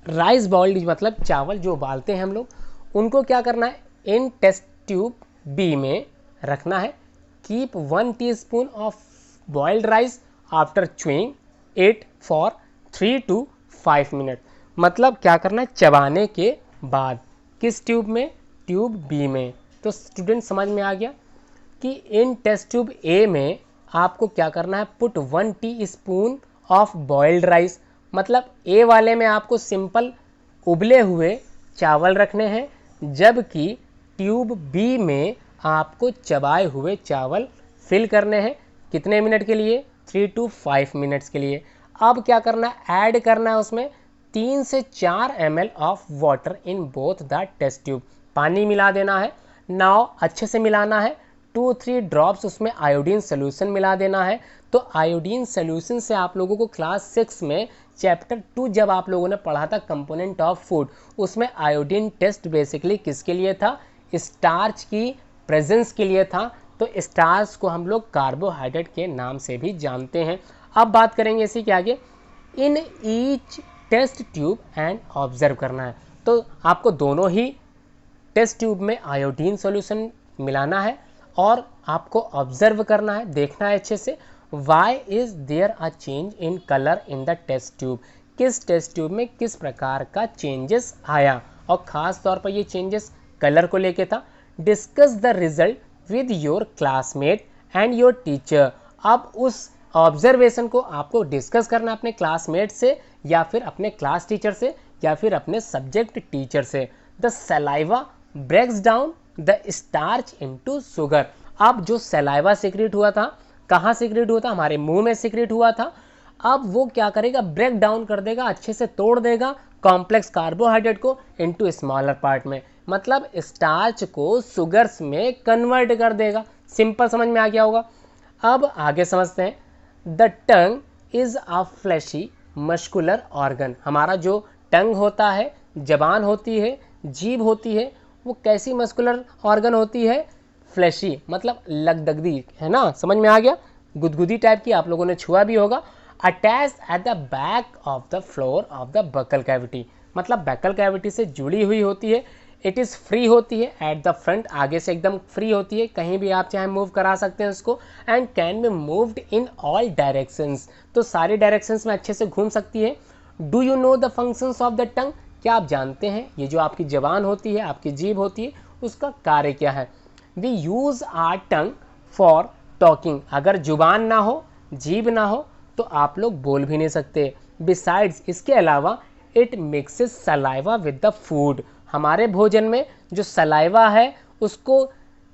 राइस बॉइल्ड मतलब चावल जो उबालते हैं हम लोग, उनको क्या करना है इन टेस्ट ट्यूब बी में रखना है। Keep 1 teaspoon of boiled rice after chewing it for 3 to 5 minute, मतलब क्या करना है चबाने के बाद। किस ट्यूब में, ट्यूब बी में। तो स्टूडेंट समझ में आ गया कि इन टेस्ट ट्यूब ए में आपको क्या करना है, put 1 teaspoon of boiled rice, मतलब ए वाले में आपको सिंपल उबले हुए चावल रखने हैं, जबकि ट्यूब बी में आपको चबाए हुए चावल फिल करने हैं। कितने मिनट के लिए, 3 to 5 मिनट्स के लिए। अब क्या करना है, ऐड करना है उसमें 3 से 4 ml of water in both the test tube, पानी मिला देना है। नाउ अच्छे से मिलाना है, 2-3 ड्रॉप्स उसमें आयोडीन सोल्यूशन मिला देना है। तो आयोडीन सोल्यूशन से आप लोगों को क्लास 6 में चैप्टर 2 जब आप लोगों ने पढ़ा था कंपोनेंट ऑफ फूड, उसमें आयोडीन टेस्ट बेसिकली किसके लिए था, स्टार्च की प्रेजेंस के लिए था। तो स्टार्च को हम लोग कार्बोहाइड्रेट के नाम से भी जानते हैं। अब बात करेंगे इसी के आगे, in each test tube and observe करना है। तो आपको दोनों ही टेस्ट ट्यूब में आयोडीन सॉल्यूशन मिलाना है और आपको ऑब्जर्व करना है, देखना है अच्छे से। Why is there a change in colour in the test tube, किस टेस्ट ट्यूब में किस प्रकार का चेंजेस आया, और ख़ास तौर पर ये चेंजेस कलर को लेके था। Discuss the result with your classmate and your teacher, अब उस ऑब्जर्वेशन को आपको डिस्कस करना अपने क्लासमेट से, या फिर अपने क्लास टीचर से, या फिर अपने सब्जेक्ट टीचर से। The saliva breaks down the starch into sugar, अब जो सलाइवा सिक्रेट हुआ था, कहाँ सिक्रेट हुआ था, हमारे मुंह में सिक्रेट हुआ था। अब वो क्या करेगा, ब्रेक डाउन कर देगा, अच्छे से तोड़ देगा कॉम्प्लेक्स कार्बोहाइड्रेट को इनटू स्मॉलर पार्ट में, मतलब स्टार्च को शुगर्स में कन्वर्ट कर देगा। सिंपल समझ में आ गया होगा। अब आगे समझते हैं। The tongue is a fleshy muscular organ, हमारा जो टंग होता है, जबान होती है, जीभ होती है, वो कैसी मस्कुलर ऑर्गन होती है, फ्लैशी, मतलब लगदगदी, है ना, समझ में आ गया, गुदगुदी टाइप की, आप लोगों ने छुआ भी होगा। Attached at the back of the floor of the buccal cavity, मतलब बकल कैविटी से जुड़ी हुई होती है। इट इज़ फ्री होती है एट द फ्रंट, आगे से एकदम फ्री होती है, कहीं भी आप चाहे मूव करा सकते हैं इसको। And can be moved in all directions, तो सारी डायरेक्शंस में अच्छे से घूम सकती है। Do you know the functions of the टंग, क्या आप जानते हैं ये जो आपकी जबान होती है, आपकी जीभ होती है, उसका कार्य क्या है। We use our tongue for talking, अगर जुबान ना हो, जीभ ना हो, तो आप लोग बोल भी नहीं सकते। बिसाइड्स, इसके अलावा it mixes saliva with the food, हमारे भोजन में जो सलाइवा है उसको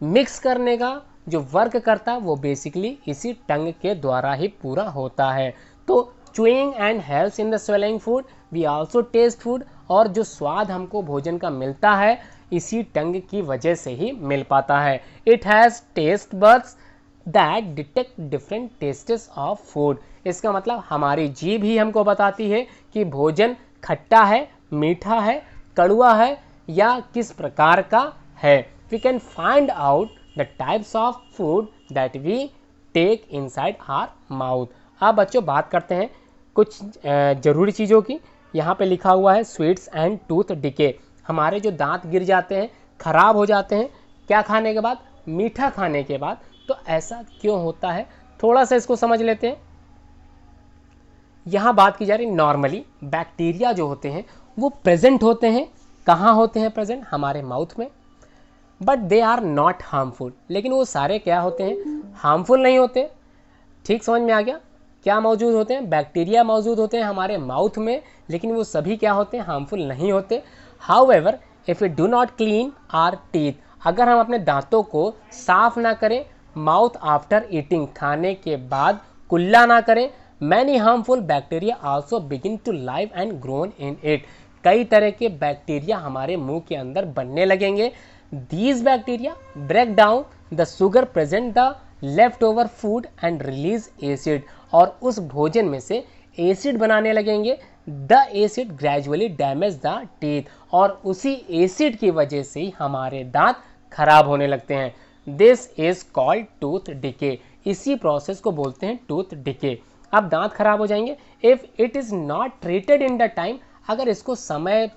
मिक्स करने का जो वर्क करता है वो बेसिकली इसी टंग के द्वारा ही पूरा होता है। तो chewing and helps in the swallowing food, we also taste food, और जो स्वाद हमको भोजन का मिलता है इसी टंग की वजह से ही मिल पाता है। It has taste buds that detect different tests of food, इसका मतलब हमारी जीभ ही हमको बताती है कि भोजन खट्टा है, मीठा है, कड़वा है या किस प्रकार का है। We can find out the types of food that we take inside our mouth. अब बच्चों बात करते हैं कुछ ज़रूरी चीज़ों की। यहाँ पे लिखा हुआ है स्वीट्स एंड टूथ डिके, हमारे जो दांत गिर जाते हैं, खराब हो जाते हैं, क्या खाने के बाद, मीठा खाने के बाद। तो ऐसा क्यों होता है, थोड़ा सा इसको समझ लेते हैं। यहाँ बात की जा रही, नॉर्मली बैक्टीरिया जो होते हैं वो प्रेजेंट होते हैं, कहाँ होते हैं प्रेजेंट, हमारे माउथ में। But they are not harmful, लेकिन वो सारे क्या होते हैं, हार्मफुल नहीं होते। ठीक समझ में आ गया, क्या मौजूद होते हैं, बैक्टीरिया मौजूद होते हैं हमारे माउथ में, लेकिन वो सभी क्या होते हैं, हार्मफुल नहीं होते। However if we do not clean our teeth, अगर हम अपने दांतों को साफ ना करें, माउथ आफ्टर ईटिंग, खाने के बाद कुल्ला ना करें, many harmful bacteria also begin to live and grown in it, कई तरह के बैक्टीरिया हमारे मुंह के अंदर बनने लगेंगे। These bacteria break down the sugar present the left over food and release acid, और उस भोजन में से एसिड बनाने लगेंगे। The acid gradually damage the teeth, और उसी एसिड की वजह से ही हमारे दांत खराब होने लगते हैं। This is called tooth decay, इसी प्रोसेस को बोलते हैं टूथ डिके। अब दांत खराब हो जाएंगे if it is not treated in the time, अगर इसको समय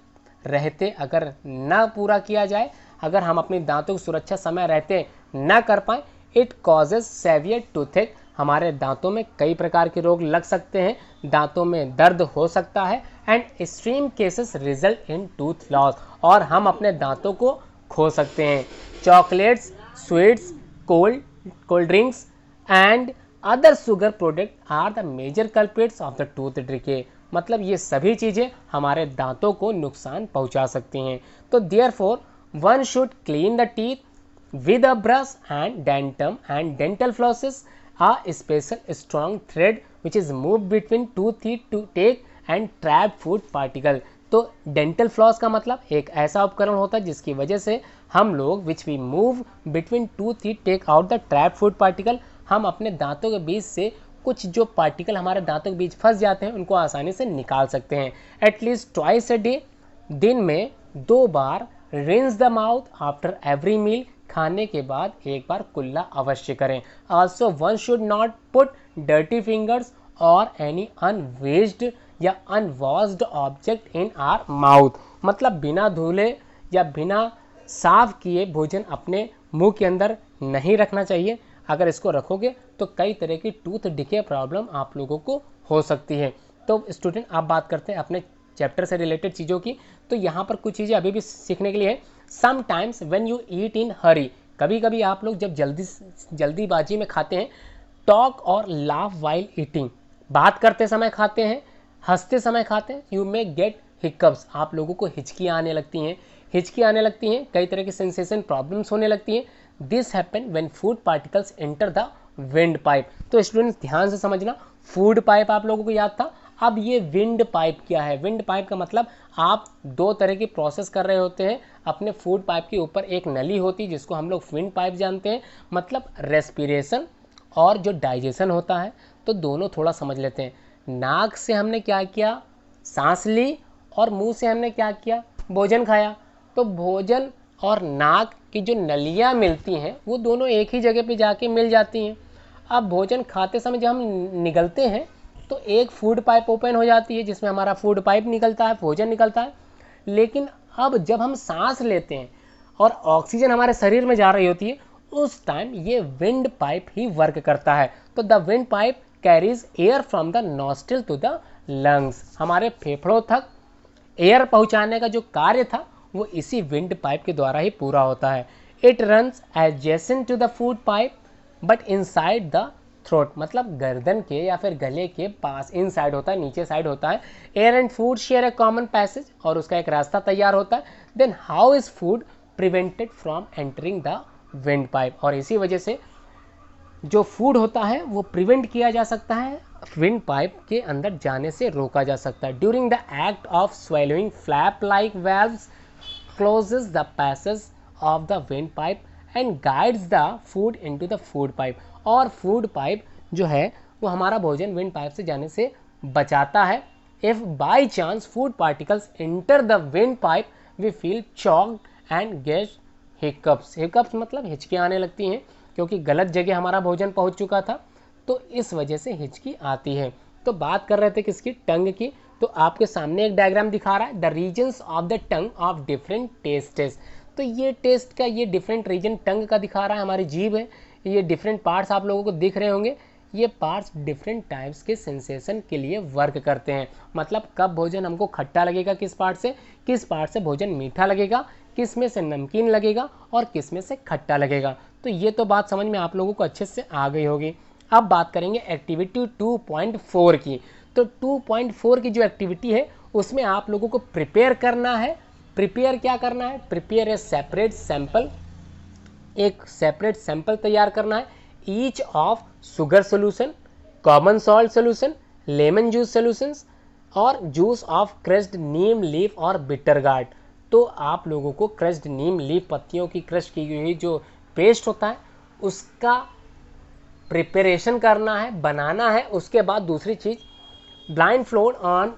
रहते अगर ना पूरा किया जाए, अगर हम अपने दांतों की सुरक्षा समय रहते ना कर पाए, इट कॉजेज सेवियर टूथेक, हमारे दांतों में कई प्रकार के रोग लग सकते हैं, दांतों में दर्द हो सकता है। And extreme cases result in tooth loss, और हम अपने दांतों को खो सकते हैं। Chocolates, sweets, cold drinks and other sugar product are the major culprits of the tooth decay, मतलब ये सभी चीज़ें हमारे दांतों को नुकसान पहुंचा सकती हैं। तो therefore one should clean the teeth with a brush and dental and dental flosses, a special strong thread which is moved between two teeth to take and trap food particle। तो डेंटल फ्लॉस का मतलब एक ऐसा उपकरण होता है जिसकी वजह से हम लोग which we move between two teeth take out the trap food particle, हम अपने दांतों के बीच से कुछ जो पार्टिकल हमारे दांतों के बीच फंस जाते हैं उनको आसानी से निकाल सकते हैं। एटलीस्ट ट्वाइस अ डे, दिन में 2 बार, rinse the mouth after every meal, खाने के बाद एक बार कुल्ला अवश्य करें। Also one should not put dirty fingers और एनी अनवेस्ड या unwashed object in our mouth, मतलब बिना धुले या बिना साफ किए भोजन अपने मुंह के अंदर नहीं रखना चाहिए। अगर इसको रखोगे तो कई तरह की टूथ डिके प्रॉब्लम आप लोगों को हो सकती है। तो स्टूडेंट आप बात करते हैं अपने चैप्टर से रिलेटेड चीज़ों की, तो यहाँ पर कुछ चीज़ें अभी भी सीखने के लिए है। समटाइम्स व्हेन यू ईट इन हरी, कभी कभी आप लोग जब जल्दीबाजी में खाते हैं, टॉक और लाफ वाइल ईटिंग, बात करते समय खाते हैं, हंसते समय खाते हैं, यू मे गेट हिकअप्स, आप लोगों को हिचकियाँ आने लगती हैं, कई तरह की सेंसेशन प्रॉब्लम्स होने लगती हैं। This happen when food particles enter the wind pipe. तो स्टूडेंट्स ध्यान से समझना, फूड पाइप आप लोगों को याद था, अब ये विंड पाइप क्या है। विंड पाइप का मतलब आप 2 तरह की प्रोसेस कर रहे होते हैं अपने फूड पाइप के ऊपर, एक नली होती है जिसको हम लोग विंड पाइप जानते हैं, मतलब रेस्पिरेशन और जो डाइजेशन होता है। तो दोनों थोड़ा समझ लेते हैं। नाक से हमने क्या किया, सांस ली, और मुंह से हमने क्या किया, भोजन खाया। तो भोजन और नाक की जो नलियाँ मिलती हैं वो दोनों एक ही जगह पे जाके मिल जाती हैं। अब भोजन खाते समय जब हम निगलते हैं तो एक फूड पाइप ओपन हो जाती है जिसमें हमारा फूड पाइप निकलता है, भोजन निकलता है। लेकिन अब जब हम सांस लेते हैं और ऑक्सीजन हमारे शरीर में जा रही होती है, उस टाइम ये विंड पाइप ही वर्क करता है। तो the windpipe carries air from the nostril to the lungs. हमारे फेफड़ों तक एयर पहुंचाने का जो कार्य था वो इसी विंड पाइप के द्वारा ही पूरा होता है। It runs adjacent to the food pipe but inside the throat, मतलब गर्दन के या फिर गले के पास, इन साइड होता है, नीचे साइड होता है। Air and food share a common passage, और उसका एक रास्ता तैयार होता है। Then how is food prevented from entering the windpipe, और इसी वजह से जो फूड होता है वो प्रिवेंट किया जा सकता है, विंड पाइप के अंदर जाने से रोका जा सकता है। During the act of swallowing flap like valves closes the passage of the windpipe and guides the food into the food pipe, और फूड पाइप जो है वो हमारा भोजन विंड पाइप से जाने से बचाता है। If by chance food particles enter the windpipe we feel choked and get hiccups. Hiccups मतलब हिचकी आने लगती हैं, क्योंकि गलत जगह हमारा भोजन पहुंच चुका था, तो इस वजह से हिचकी आती है। तो बात कर रहे थे किसकी, टंग की। तो आपके सामने एक डायग्राम दिखा रहा है, the regions of the tongue of different tastes. तो ये टेस्ट का ये डिफरेंट रीजन टंग का दिखा रहा है, हमारी जीभ है, ये डिफरेंट पार्ट्स आप लोगों को दिख रहे होंगे। ये पार्ट्स डिफरेंट टाइप्स के सेंसेशन के लिए वर्क करते हैं। मतलब कब भोजन हमको खट्टा लगेगा, किस पार्ट से भोजन मीठा लगेगा, किस में से नमकीन लगेगा और किस में से खट्टा लगेगा। तो ये तो बात समझ में आप लोगों को अच्छे से आ गई होगी। अब बात करेंगे एक्टिविटी 2.4 की। तो 2.4 की जो एक्टिविटी है उसमें आप लोगों को प्रिपेयर करना है। प्रिपेयर क्या करना है, प्रिपेयर ए सेपरेट सैंपल, एक सेपरेट सैंपल तैयार करना है। Each of sugar solution, common salt solution, lemon juice solutions और juice of crushed neem leaf और बिटर गार्ड। तो आप लोगों को क्रश्ड नीम लीफ, पत्तियों की क्रश की हुई जो पेस्ट होता है उसका प्रिपरेशन करना है, बनाना है। उसके बाद दूसरी चीज़, blindfold one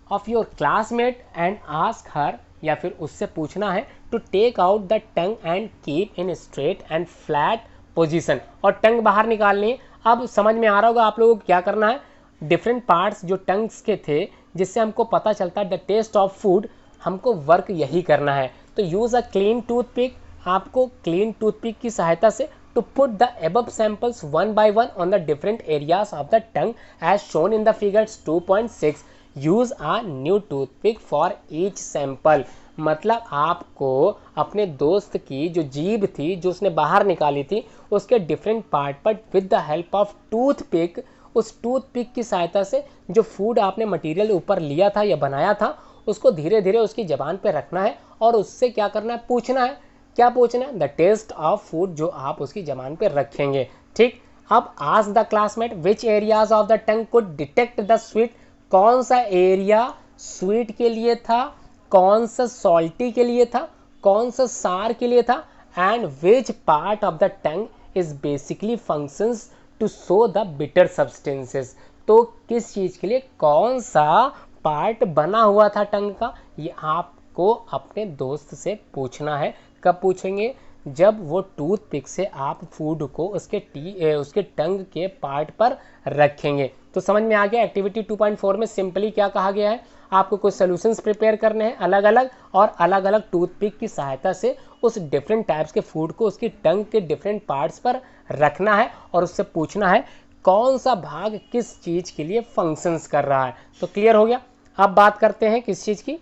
of your classmate and ask her, या फिर उससे पूछना है to take out the tongue and keep in straight and flat position, और टंग बाहर निकालनी है। अब समझ में आ रहा होगा आप लोगों को क्या करना है। डिफरेंट पार्ट्स जो टंग्स के थे जिससे हमको पता चलता है द टेस्ट ऑफ फूड, हमको वर्क यही करना है। तो यूज़ अ क्लीन टूथपिक, आपको क्लीन टूथपिक की सहायता से to put the above samples one by one on the different areas of the tongue as shown in the figures 2.6. use a new toothpick for each sample। मतलब आपको अपने दोस्त की जो जीभ थी जो उसने बाहर निकाली थी उसके डिफरेंट पार्ट पर with the help of toothpick, उस टूथपिक की सहायता से जो फूड आपने मटेरियल ऊपर लिया था या बनाया था उसको धीरे धीरे उसकी जबान पे रखना है और उससे क्या करना है, पूछना है। क्या पूछना है, द टेस्ट ऑफ फूड जो आप उसकी जबान पे रखेंगे। ठीक, अब ask the classmate which areas of the tongue could detect the sweet, कौन सा एरिया स्वीट के लिए था, कौन सा सॉल्टी के लिए था, कौन सा सार के लिए था, and which part of the tongue is basically functions to show the bitter substances. तो किस चीज़ के लिए कौन सा पार्ट बना हुआ था टंग का, ये आपको अपने दोस्त से पूछना है। कब पूछेंगे, जब वो टूथपिक से आप फूड को उसके टंग के पार्ट पर रखेंगे। तो समझ में आ गया। एक्टिविटी 2.4 में सिंपली क्या कहा गया है, आपको कुछ सॉल्यूशंस प्रिपेयर करने हैं अलग अलग, और अलग अलग टूथपिक की सहायता से उस डिफरेंट टाइप्स के फूड को उसकी टंग के डिफरेंट पार्ट्स पर रखना है और उससे पूछना है कौन सा भाग किस चीज़ के लिए फंक्शंस कर रहा है। तो क्लियर हो गया। अब बात करते हैं किस चीज़ की।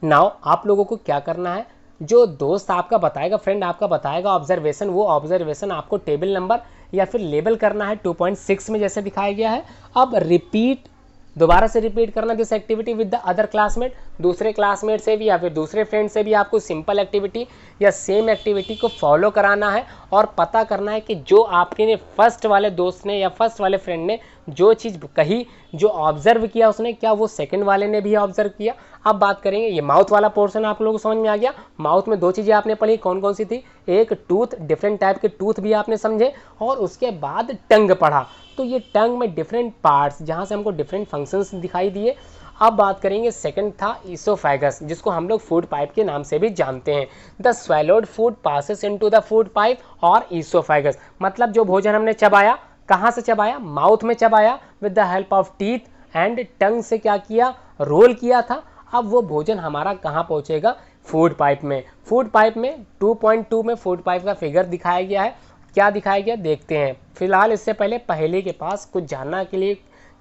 नाउ आप लोगों को क्या करना है, जो दोस्त आपका बताएगा, फ्रेंड आपका बताएगा ऑब्जर्वेशन, वो ऑब्जर्वेशन आपको टेबल नंबर या फिर लेबल करना है 2.6 में जैसे दिखाया गया है। अब रिपीट, दोबारा से रिपीट करना this activity with the other classmate, दूसरे क्लासमेट से भी या फिर दूसरे फ्रेंड से भी आपको सिंपल एक्टिविटी या सेम एक्टिविटी को फॉलो कराना है और पता करना है कि जो आपके फर्स्ट वाले दोस्त ने या फर्स्ट वाले फ्रेंड ने जो चीज़ कही, जो ऑब्जर्व किया उसने, क्या वो सेकंड वाले ने भी ऑब्जर्व किया। अब बात करेंगे, ये माउथ वाला पोर्शन आप लोगों को समझ में आ गया। माउथ में दो चीज़ें आपने पढ़ी, कौन कौन सी थी, एक टूथ, डिफरेंट टाइप के टूथ भी आपने समझे, और उसके बाद टंग पढ़ा। तो ये टंग में डिफरेंट पार्ट्स जहाँ से हमको डिफरेंट फंक्शंस दिखाई दिए। अब बात करेंगे, सेकंड था ईसोफेगस, जिसको हम लोग फूड पाइप के नाम से भी जानते हैं। The swallowed food passes into the food pipe और ईसोफेगस, मतलब जो भोजन हमने चबाया कहाँ से चबाया, माउथ में चबाया with the help of teeth and tongue से क्या किया, रोल किया था। अब वो भोजन हमारा कहाँ पहुँचेगा, फूड पाइप में। फूड पाइप में 2.2 में फूड पाइप का फिगर दिखाया गया है। क्या दिखाया गया देखते हैं। फिलहाल इससे पहले पहेली के पास कुछ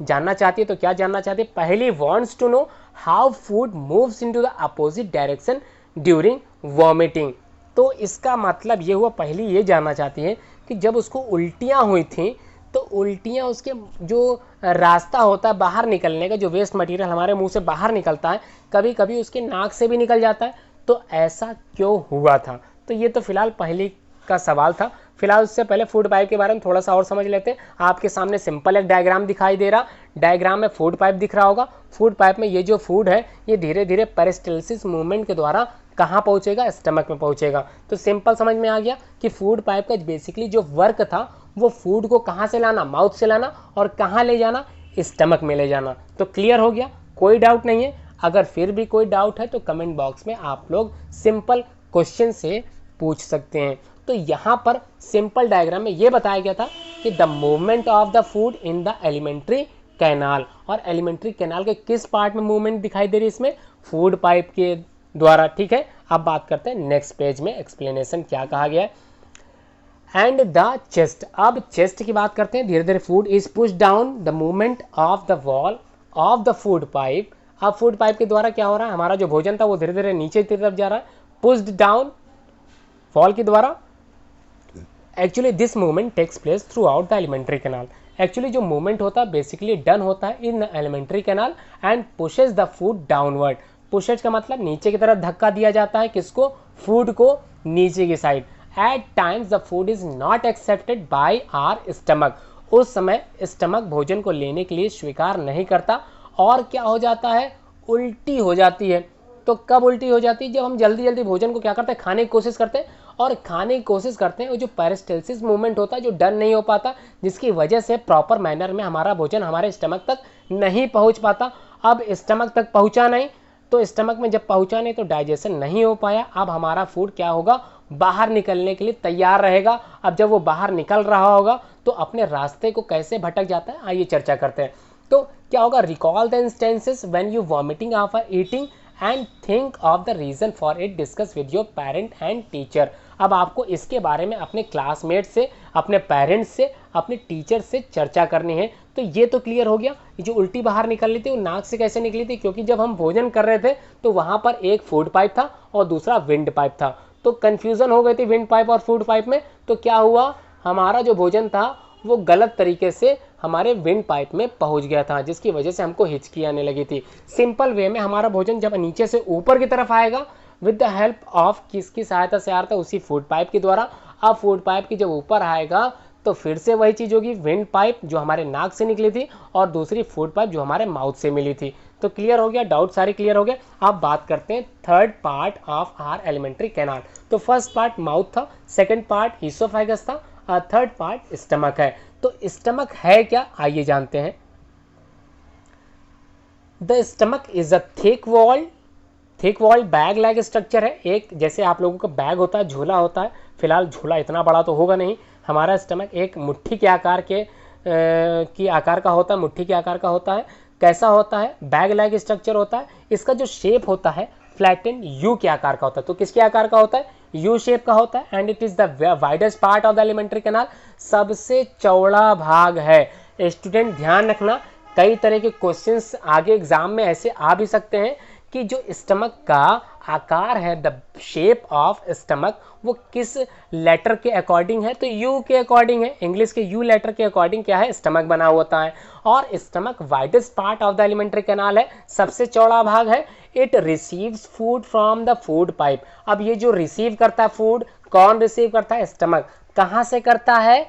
जानना चाहती है, तो क्या जानना चाहती है, Paheli wants to know how food moves into the opposite direction during vomiting. तो इसका मतलब ये हुआ, पहली ये जानना चाहती है कि जब उसको उल्टियाँ हुई थी तो उल्टियाँ उसके जो रास्ता होता है बाहर निकलने का, जो वेस्ट मटेरियल हमारे मुंह से बाहर निकलता है, कभी कभी उसके नाक से भी निकल जाता है, तो ऐसा क्यों हुआ था। तो ये तो फिलहाल पहली का सवाल था। फिलहाल उससे पहले फूड पाइप के बारे में थोड़ा सा और समझ लेते हैं। आपके सामने सिंपल एक डायग्राम दिखाई दे रहा, डायग्राम में फूड पाइप दिख रहा होगा। फूड पाइप में ये जो फूड है ये धीरे धीरे पेरिस्टाल्सिस मूवमेंट के द्वारा कहाँ पहुँचेगा, स्टमक में पहुँचेगा। तो सिंपल समझ में आ गया कि फूड पाइप का बेसिकली जो वर्क था वो फूड को कहाँ से लाना, माउथ से लाना, और कहाँ ले जाना, स्टमक में ले जाना। तो क्लियर हो गया, कोई डाउट नहीं है। अगर फिर भी कोई डाउट है तो कमेंट बॉक्स में आप लोग सिंपल क्वेश्चन से पूछ सकते हैं। तो यहाँ पर सिंपल डायग्राम में ये बताया गया था कि the movement of the food in the alimentary canal, और एलिमेंट्री कैनाल के किस पार्ट में मूवमेंट दिखाई दे रही है, इसमें फूड पाइप के द्वारा। ठीक है, अब बात करते हैं नेक्स्ट पेज में एक्सप्लेनेशन क्या कहा गया है। एंड द चेस्ट, अब चेस्ट की बात करते हैं। धीरे धीरे food is push down the movement of the wall of the food pipe. अब फूड पाइप के द्वारा क्या हो रहा है, हमारा जो भोजन था वो धीरे धीरे नीचे की तरफ जा रहा है, पुश्ड डाउन वॉल के द्वारा। Actually this movement takes place throughout the alimentary canal. Actually जो मूवमेंट होता है बेसिकली डन होता है in alimentary canal and pushes the food downward. Pushes का मतलब नीचे की तरफ धक्का दिया जाता है, किसको, फूड को नीचे की side. At times the food is not accepted by our stomach. उस समय स्टमक भोजन को लेने के लिए स्वीकार नहीं करता और क्या हो जाता है, उल्टी हो जाती है। तो कब उल्टी हो जाती है, जब हम जल्दी जल्दी भोजन को क्या करते हैं, खाने की कोशिश करते हैं, और खाने की कोशिश करते हैं वो जो पेरिस्टाल्सिस मूवमेंट होता है जो डन नहीं हो पाता, जिसकी वजह से प्रॉपर मैनर में हमारा भोजन हमारे स्टमक तक नहीं पहुंच पाता। अब स्टमक तक पहुंचा नहीं, तो स्टमक में जब पहुंचा नहीं तो डाइजेशन नहीं हो पाया। अब हमारा फूड क्या होगा, बाहर निकलने के लिए तैयार रहेगा। अब जब वो बाहर निकल रहा होगा तो अपने रास्ते को कैसे भटक जाता है, आइए चर्चा करते हैं। तो क्या होगा, recall the instances when you vomiting after eating and think of the reason for it, discuss with your parent and teacher. अब आपको इसके बारे में अपने क्लासमेट से, अपने पेरेंट्स से, अपने टीचर से चर्चा करनी है। तो ये तो क्लियर हो गया, ये जो उल्टी बाहर निकल रही थी वो नाक से कैसे निकली थी, क्योंकि जब हम भोजन कर रहे थे तो वहाँ पर एक फूड पाइप था और दूसरा विंड पाइप था। तो कन्फ्यूज़न हो गई थी विंड पाइप और फूड पाइप में। तो क्या हुआ, हमारा जो भोजन था वो गलत तरीके से हमारे विंड पाइप में पहुंच गया था, जिसकी वजह से हमको हिचकी आने लगी थी। सिंपल वे में हमारा भोजन जब नीचे से ऊपर की तरफ आएगा विद द हेल्प ऑफ किसकी सहायता से आ रहा था, उसी फूड पाइप के द्वारा। अब फूड पाइप की जब ऊपर आएगा तो फिर से वही चीज़ होगी, विंड पाइप जो हमारे नाक से निकली थी और दूसरी फूड पाइप जो हमारे माउथ से मिली थी। तो क्लियर हो गया, डाउट सारे क्लियर हो गए। अब बात करते हैं third part of our alimentary canal. तो फर्स्ट पार्ट माउथ था, सेकंड पार्ट ईसोफेगस था, और थर्ड पार्ट स्टमक है। तो स्टमक है क्या, आइए जानते हैं। The stomach is a thick walled bag like structure है। एक जैसे आप लोगों का बैग होता है, झोला होता है, फिलहाल झोला इतना बड़ा तो होगा नहीं, हमारा स्टमक एक मुट्ठी के आकार का होता है, मुट्ठी के आकार का होता है। कैसा होता है, बैग लाइक स्ट्रक्चर होता है। इसका जो शेप होता है फ्लैटेंड यू के आकार का होता है। तो किसके आकार का होता है, यू शेप का होता है। And it is the widest part of the alimentary canal, सबसे चौड़ा भाग है। स्टूडेंट ध्यान रखना, कई तरह के क्वेश्चंस आगे एग्जाम में ऐसे आ भी सकते हैं कि जो स्टमक का आकार है, द शेप ऑफ स्टमक, वो किस लेटर के अकॉर्डिंग है, तो यू के अकॉर्डिंग है। इंग्लिश के यू लेटर के अकॉर्डिंग क्या है, स्टमक बना होता है। और stomach widest part of the alimentary canal है, सबसे चौड़ा भाग है। It receives food from the food pipe. अब ये जो रिसीव करता है फूड, कौन रिसीव करता है, स्टमक। कहाँ से करता है,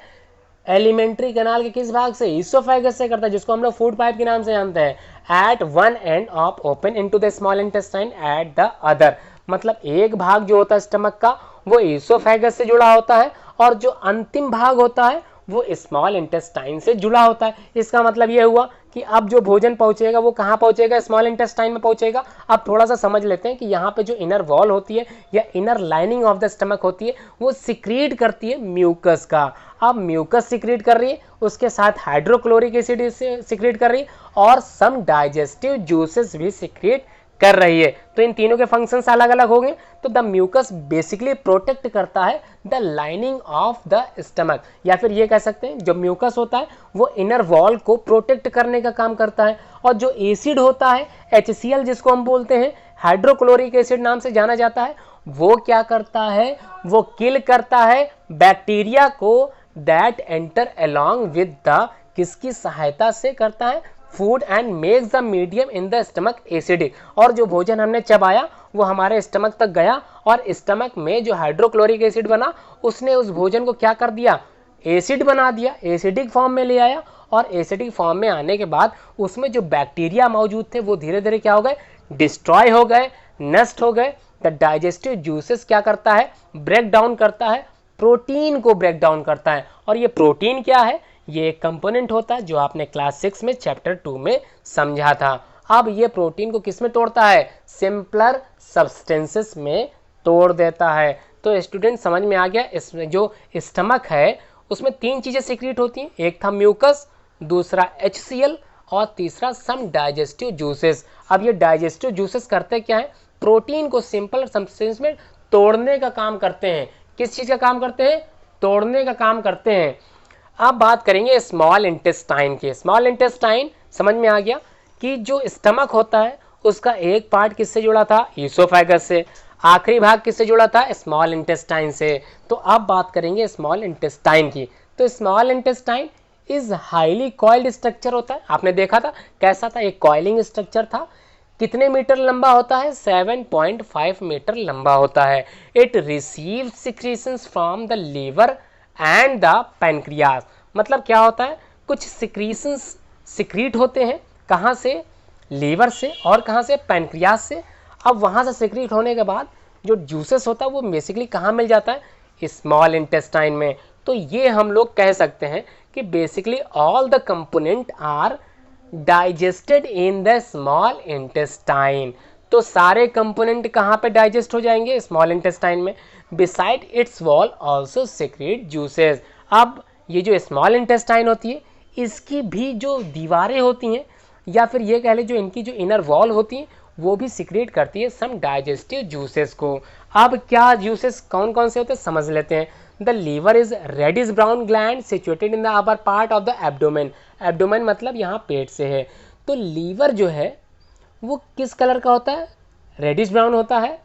एलिमेंट्री कैनाल के किस भाग से, ईसोफेगस से करता है, जिसको हम लोग फूड पाइप के नाम से जानते हैं। At one end of open into the small intestine at the other. मतलब एक भाग जो होता है स्टमक का वो ईसोफेगस से जुड़ा होता है, और जो अंतिम भाग होता है वो स्मॉल इंटेस्टाइन से जुड़ा होता है। इसका मतलब ये हुआ कि अब जो भोजन पहुंचेगा वो कहाँ पहुंचेगा, स्मॉल इंटेस्टाइन में पहुंचेगा। अब थोड़ा सा समझ लेते हैं कि यहाँ पे जो इनर वॉल होती है या inner lining of the stomach होती है वो सिक्रीट करती है म्यूकस का। अब म्यूकस सिक्रीट कर रही है, उसके साथ हाइड्रोक्लोरिक एसिड सिक्रीट कर रही है और सम डाइजेस्टिव जूसेस भी सिक्रीट कर रही है। तो इन तीनों के फंक्शंस अलग अलग होंगे। तो द म्यूकस बेसिकली प्रोटेक्ट करता है the lining of the stomach, या फिर ये कह सकते हैं जो म्यूकस होता है वो इनर वॉल को प्रोटेक्ट करने का काम करता है। और जो एसिड होता है HCl जिसको हम बोलते हैं, हाइड्रोक्लोरिक एसिड नाम से जाना जाता है, वो क्या करता है, वो किल करता है बैक्टीरिया को that enter along with the, किसकी सहायता से करता है, food and makes the medium in the stomach acidic. और जो भोजन हमने चबाया वो हमारे स्टमक तक गया और स्टमक में जो हाइड्रोक्लोरिक एसिड बना उसने उस भोजन को क्या कर दिया, एसिड बना दिया, एसिडिक फॉर्म में ले आया। और एसिडिक फॉर्म में आने के बाद उसमें जो बैक्टीरिया मौजूद थे वो धीरे धीरे क्या हो गए, डिस्ट्रॉय हो गए, नष्ट हो गए। द डाइजेस्टिव जूसेस क्या करता है, ब्रेक डाउन करता है, प्रोटीन को ब्रेक डाउन करता है। और ये प्रोटीन क्या है, ये एक कंपोनेंट होता है जो आपने क्लास 6 में चैप्टर 2 में समझा था। अब ये प्रोटीन को किस में तोड़ता है, सिंपलर सब्सटेंसेस में तोड़ देता है। तो स्टूडेंट समझ में आ गया, इसमें जो स्टमक है उसमें 3 चीजें सीक्रेट होती हैं, एक था म्यूकस, दूसरा HCl और तीसरा सम डाइजेस्टिव जूसेस। अब ये डाइजेस्टिव जूसेस करते क्या है, प्रोटीन को सिंपल सब्सटेंस में तोड़ने का काम करते हैं। किस चीज का काम करते हैं, तोड़ने का काम करते हैं। अब बात करेंगे स्मॉल इंटेस्टाइन की। स्मॉल इंटेस्टाइन समझ में आ गया कि जो स्टमक होता है उसका एक पार्ट किससे जुड़ा था, ईसोफेगस से, आखिरी भाग किससे जुड़ा था, स्मॉल इंटेस्टाइन से। तो अब बात करेंगे स्मॉल इंटेस्टाइन की। तो small intestine is highly coiled structure होता है, आपने देखा था कैसा था, एक कॉइलिंग स्ट्रक्चर था। कितने मीटर लंबा होता है, 7.5 मीटर लंबा होता है। It receives secretions from the liver and the pancreas. मतलब क्या होता है, कुछ सिक्रीशंस सिक्रीट होते हैं, कहाँ से, लीवर से, और कहाँ से, पैनक्रियास से। अब वहाँ से सिक्रीट होने के बाद जो जूसेस होता है वो बेसिकली कहाँ मिल जाता है, स्मॉल इंटेस्टाइन में। तो ये हम लोग कह सकते हैं कि basically all the component are digested in the small intestine. तो सारे कंपोनेंट कहाँ पे डाइजेस्ट हो जाएंगे, स्मॉल इंटेस्टाइन में। Beside its wall also secrete juices. अब ये जो स्मॉल इंटेस्टाइन होती है इसकी भी जो दीवारें होती हैं, या फिर ये कह ले जो इनकी जो इनर वॉल होती है वो भी सिक्रेट करती है सम डाइजेस्टिव जूसेस को। अब क्या जूसेस कौन कौन से होते हैं समझ लेते हैं। The liver is reddish brown gland situated in the upper part of the abdomen. Abdomen मतलब यहाँ पेट से है। तो लीवर जो है वो किस कलर का होता है, रेडिश ब्राउन होता है।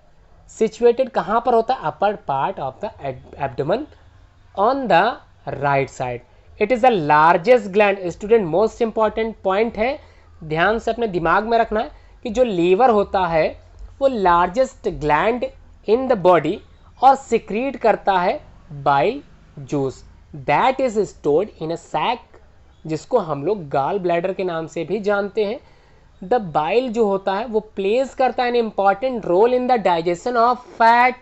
सिचुएटेड कहाँ पर होता है, अपर part of the abdomen on the right side. It is the largest gland. Student most important point है, ध्यान से अपने दिमाग में रखना है कि जो लीवर होता है वो largest gland in the body और सिक्रीट करता है bile juice that is stored in a sac, जिसको हम लोग गाल ब्लैडर के नाम से भी जानते हैं। द बाइल जो होता है वो प्लेस करता है an important role in the digestion of fat.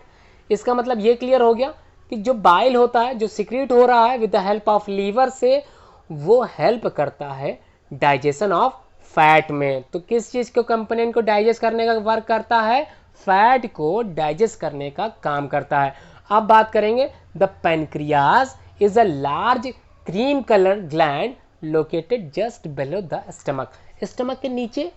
इसका मतलब ये क्लियर हो गया कि जो बाइल होता है जो सिक्रीट हो रहा है with the help of liver से, वो हेल्प करता है डाइजेशन ऑफ फैट में। तो किस चीज को, कंपोनेंट को डाइजेस्ट करने का वर्क करता है, फैट को डाइजेस्ट करने का काम करता है। अब बात करेंगे the pancreas is a large cream colour gland located just below the stomach. Stomach के नीचे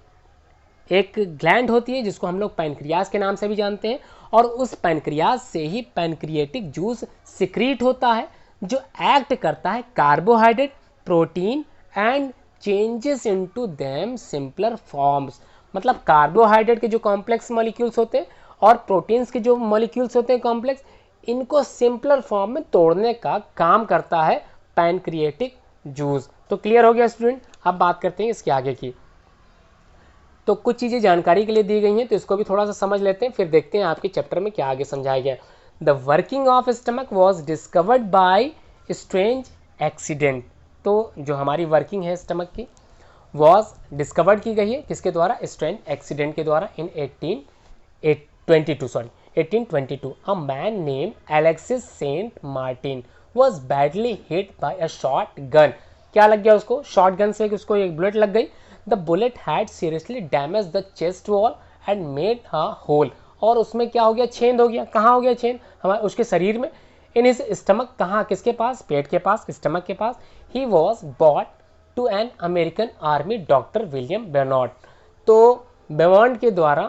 एक ग्लैंड होती है जिसको हम लोग पैनक्रियास के नाम से भी जानते हैं, और उस पैनक्रियास से ही पैनक्रिएटिक जूस सिक्रीट होता है जो एक्ट करता है carbohydrate, protein and changes into them simpler forms. मतलब कार्बोहाइड्रेट के जो कॉम्प्लेक्स मॉलिक्यूल्स होते हैं और प्रोटीन्स के जो मॉलिक्यूल्स होते हैं कॉम्प्लेक्स, इनको सिंपलर फॉर्म में तोड़ने का काम करता है पैनक्रिएटिक जूस। तो क्लियर हो गया स्टूडेंट। अब बात करते हैं इसके आगे की। तो कुछ चीज़ें जानकारी के लिए दी गई हैं तो इसको भी थोड़ा सा समझ लेते हैं, फिर देखते हैं आपके चैप्टर में क्या आगे समझाया गया। The working of stomach was discovered by strange accident. तो जो हमारी वर्किंग है स्टमक की वॉज डिस्कवर्ड की गई है किसके द्वारा, स्ट्रेंज एक्सीडेंट के द्वारा in 1822। A man name Alexis Saint Martin was badly hit by a shotgun. क्या लग गया उसको, शॉर्ट गन से उसको एक बुलेट लग गई। The bullet had seriously damage the chest wall and made a hole, और उसमें क्या हो गया, छेद हो गया। कहाँ हो गया छेद, हमारे उसके शरीर में। इन हिज स्टमक, कहाँ, किसके पास, पेट के पास, स्टमक के पास। He was brought to an American army doctor William Beaumont. तो बेमॉन्ट के द्वारा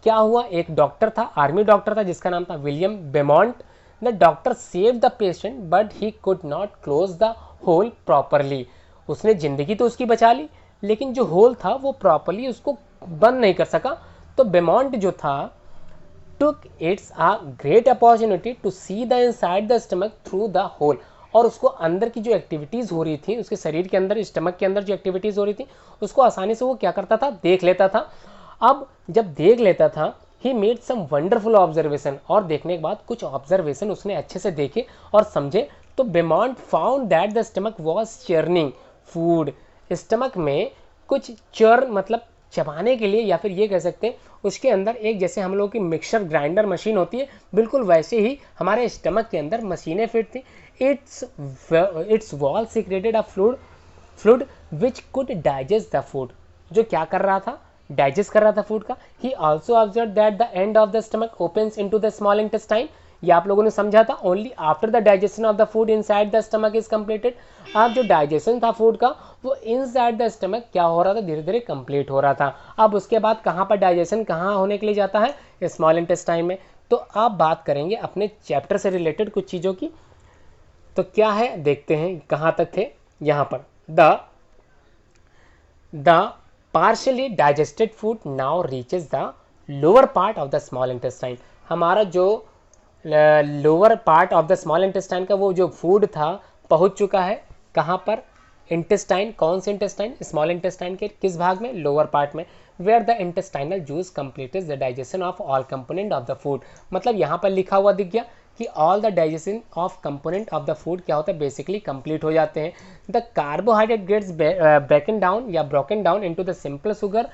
क्या हुआ, एक डॉक्टर था, आर्मी डॉक्टर था जिसका नाम था William Beaumont. The doctor save the patient but he could not close the hole properly. उसने जिंदगी तो उसकी बचा ली, लेकिन जो होल था वो प्रॉपरली उसको बंद नहीं कर सका। तो बेमॉन्ट जो था took its a great opportunity to see the inside the stomach through the hole, और उसको अंदर की जो एक्टिविटीज़ हो रही थी, उसके शरीर के अंदर, स्टमक के अंदर जो एक्टिविटीज़ हो रही थी, उसको आसानी से वो क्या करता था, देख लेता था। अब जब देख लेता था, he made some wonderful observation, और देखने के बाद कुछ ऑब्जर्वेशन उसने अच्छे से देखे और समझे। तो Beaumont found that the stomach was churning food, stomach में कुछ चर्न मतलब चबाने के लिए, या फिर ये कह सकते हैं उसके अंदर एक, जैसे हम लोग की मिक्सर ग्राइंडर मशीन होती है, बिल्कुल वैसे ही हमारे स्टमक के अंदर मशीनें फिट थी। It's wall secreted a fluid which could digest the food, जो क्या कर रहा था, डाइजेस्ट कर रहा था फूड का। He also observe that the end of the stomach opens into the small intestine, ये आप लोगों ने समझा था, only after the digestion of the food inside the stomach is completed. अब जो डाइजेशन था फूड का, वो इनसाइड द स्टमक क्या हो रहा था, धीरे धीरे कंप्लीट हो रहा था। अब उसके बाद कहाँ पर डाइजेशन कहाँ होने के लिए जाता है, स्मॉल इंटेस्टाइन में। तो आप बात करेंगे अपने चैप्टर से रिलेटेड कुछ चीज़ों की। तो क्या है, देखते हैं कहाँ तक थे। यहाँ पर the partially digested food now reaches the lower part of the small intestine. हमारा जो lower part of the small intestine का वो जो फूड था पहुंच चुका है कहाँ पर, इंटेस्टाइन, कौन से इंटेस्टाइन, स्मॉल इंटेस्टाइन के किस भाग में, लोअर पार्ट में, where the intestinal juice completed the digestion of all component of the food. मतलब यहाँ पर लिखा हुआ दिख गया कि all the digestion of component of the food क्या होता है, बेसिकली कंप्लीट हो जाते हैं। The carbohydrate gets broken down या broken down into the simple sugar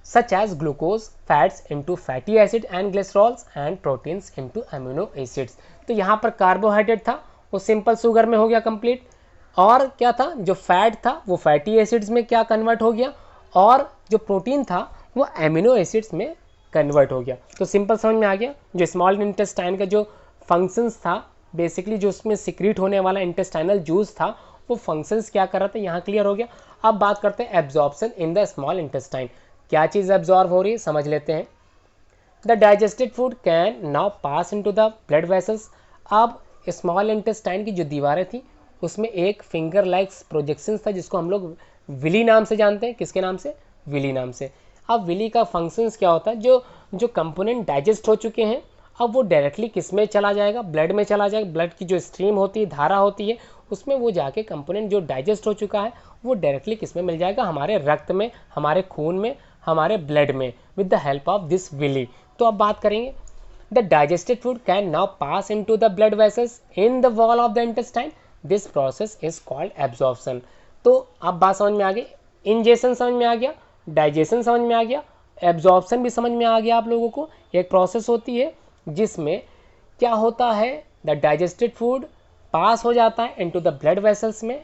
such as glucose, fats into fatty acid and glycerols and proteins into amino acids। तो यहाँ पर कार्बोहाइड्रेट था वो सिंपल शुगर में हो गया कंप्लीट, और क्या था, जो फैट था वो फैटी एसिड्स में क्या कन्वर्ट हो गया, और जो प्रोटीन था वो एमिनो एसिड्स में कन्वर्ट हो गया। तो सिंपल समझ में आ गया। जो स्मॉल इंटेस्टाइन का जो फंक्शंस था, बेसिकली जो उसमें सिक्रीट होने वाला इंटेस्टाइनल जूस था, वो फंक्शंस क्या कर रहा था, यहाँ क्लियर हो गया। अब बात करते हैं absorption in the small intestine, क्या चीज़ एब्जॉर्ब हो रही है समझ लेते हैं। The digested food can now pass into the blood vessels. अब स्मॉल इंटेस्टाइन की जो दीवारें थी उसमें एक फिंगर लाइक प्रोजेक्शंस था जिसको हम लोग विली नाम से जानते हैं। किसके नाम से, विली नाम से। अब विली का फंक्शंस क्या होता है, जो कंपोनेंट डाइजेस्ट हो चुके हैं अब वो डायरेक्टली किस में चला जाएगा, ब्लड में चला जाएगा। ब्लड की जो स्ट्रीम होती है, धारा होती है, उसमें वो जाके कंपोनेंट जो डाइजेस्ट हो चुका है वो डायरेक्टली किस में मिल जाएगा, हमारे रक्त में, हमारे खून में, हमारे ब्लड में, with the help of this villi. तो अब बात करेंगे, the digested food can now pass into the blood vessels in the wall of the intestine, this process is called absorption. तो अब बात समझ में आ गई, इंजेशन समझ में आ गया, डाइजेशन समझ में आ गया, एब्जॉर्प्शन भी समझ में आ गया आप लोगों को। एक प्रोसेस होती है जिसमें क्या होता है, द डाइजेस्टेड फूड पास हो जाता है इनटू द ब्लड वेसल्स में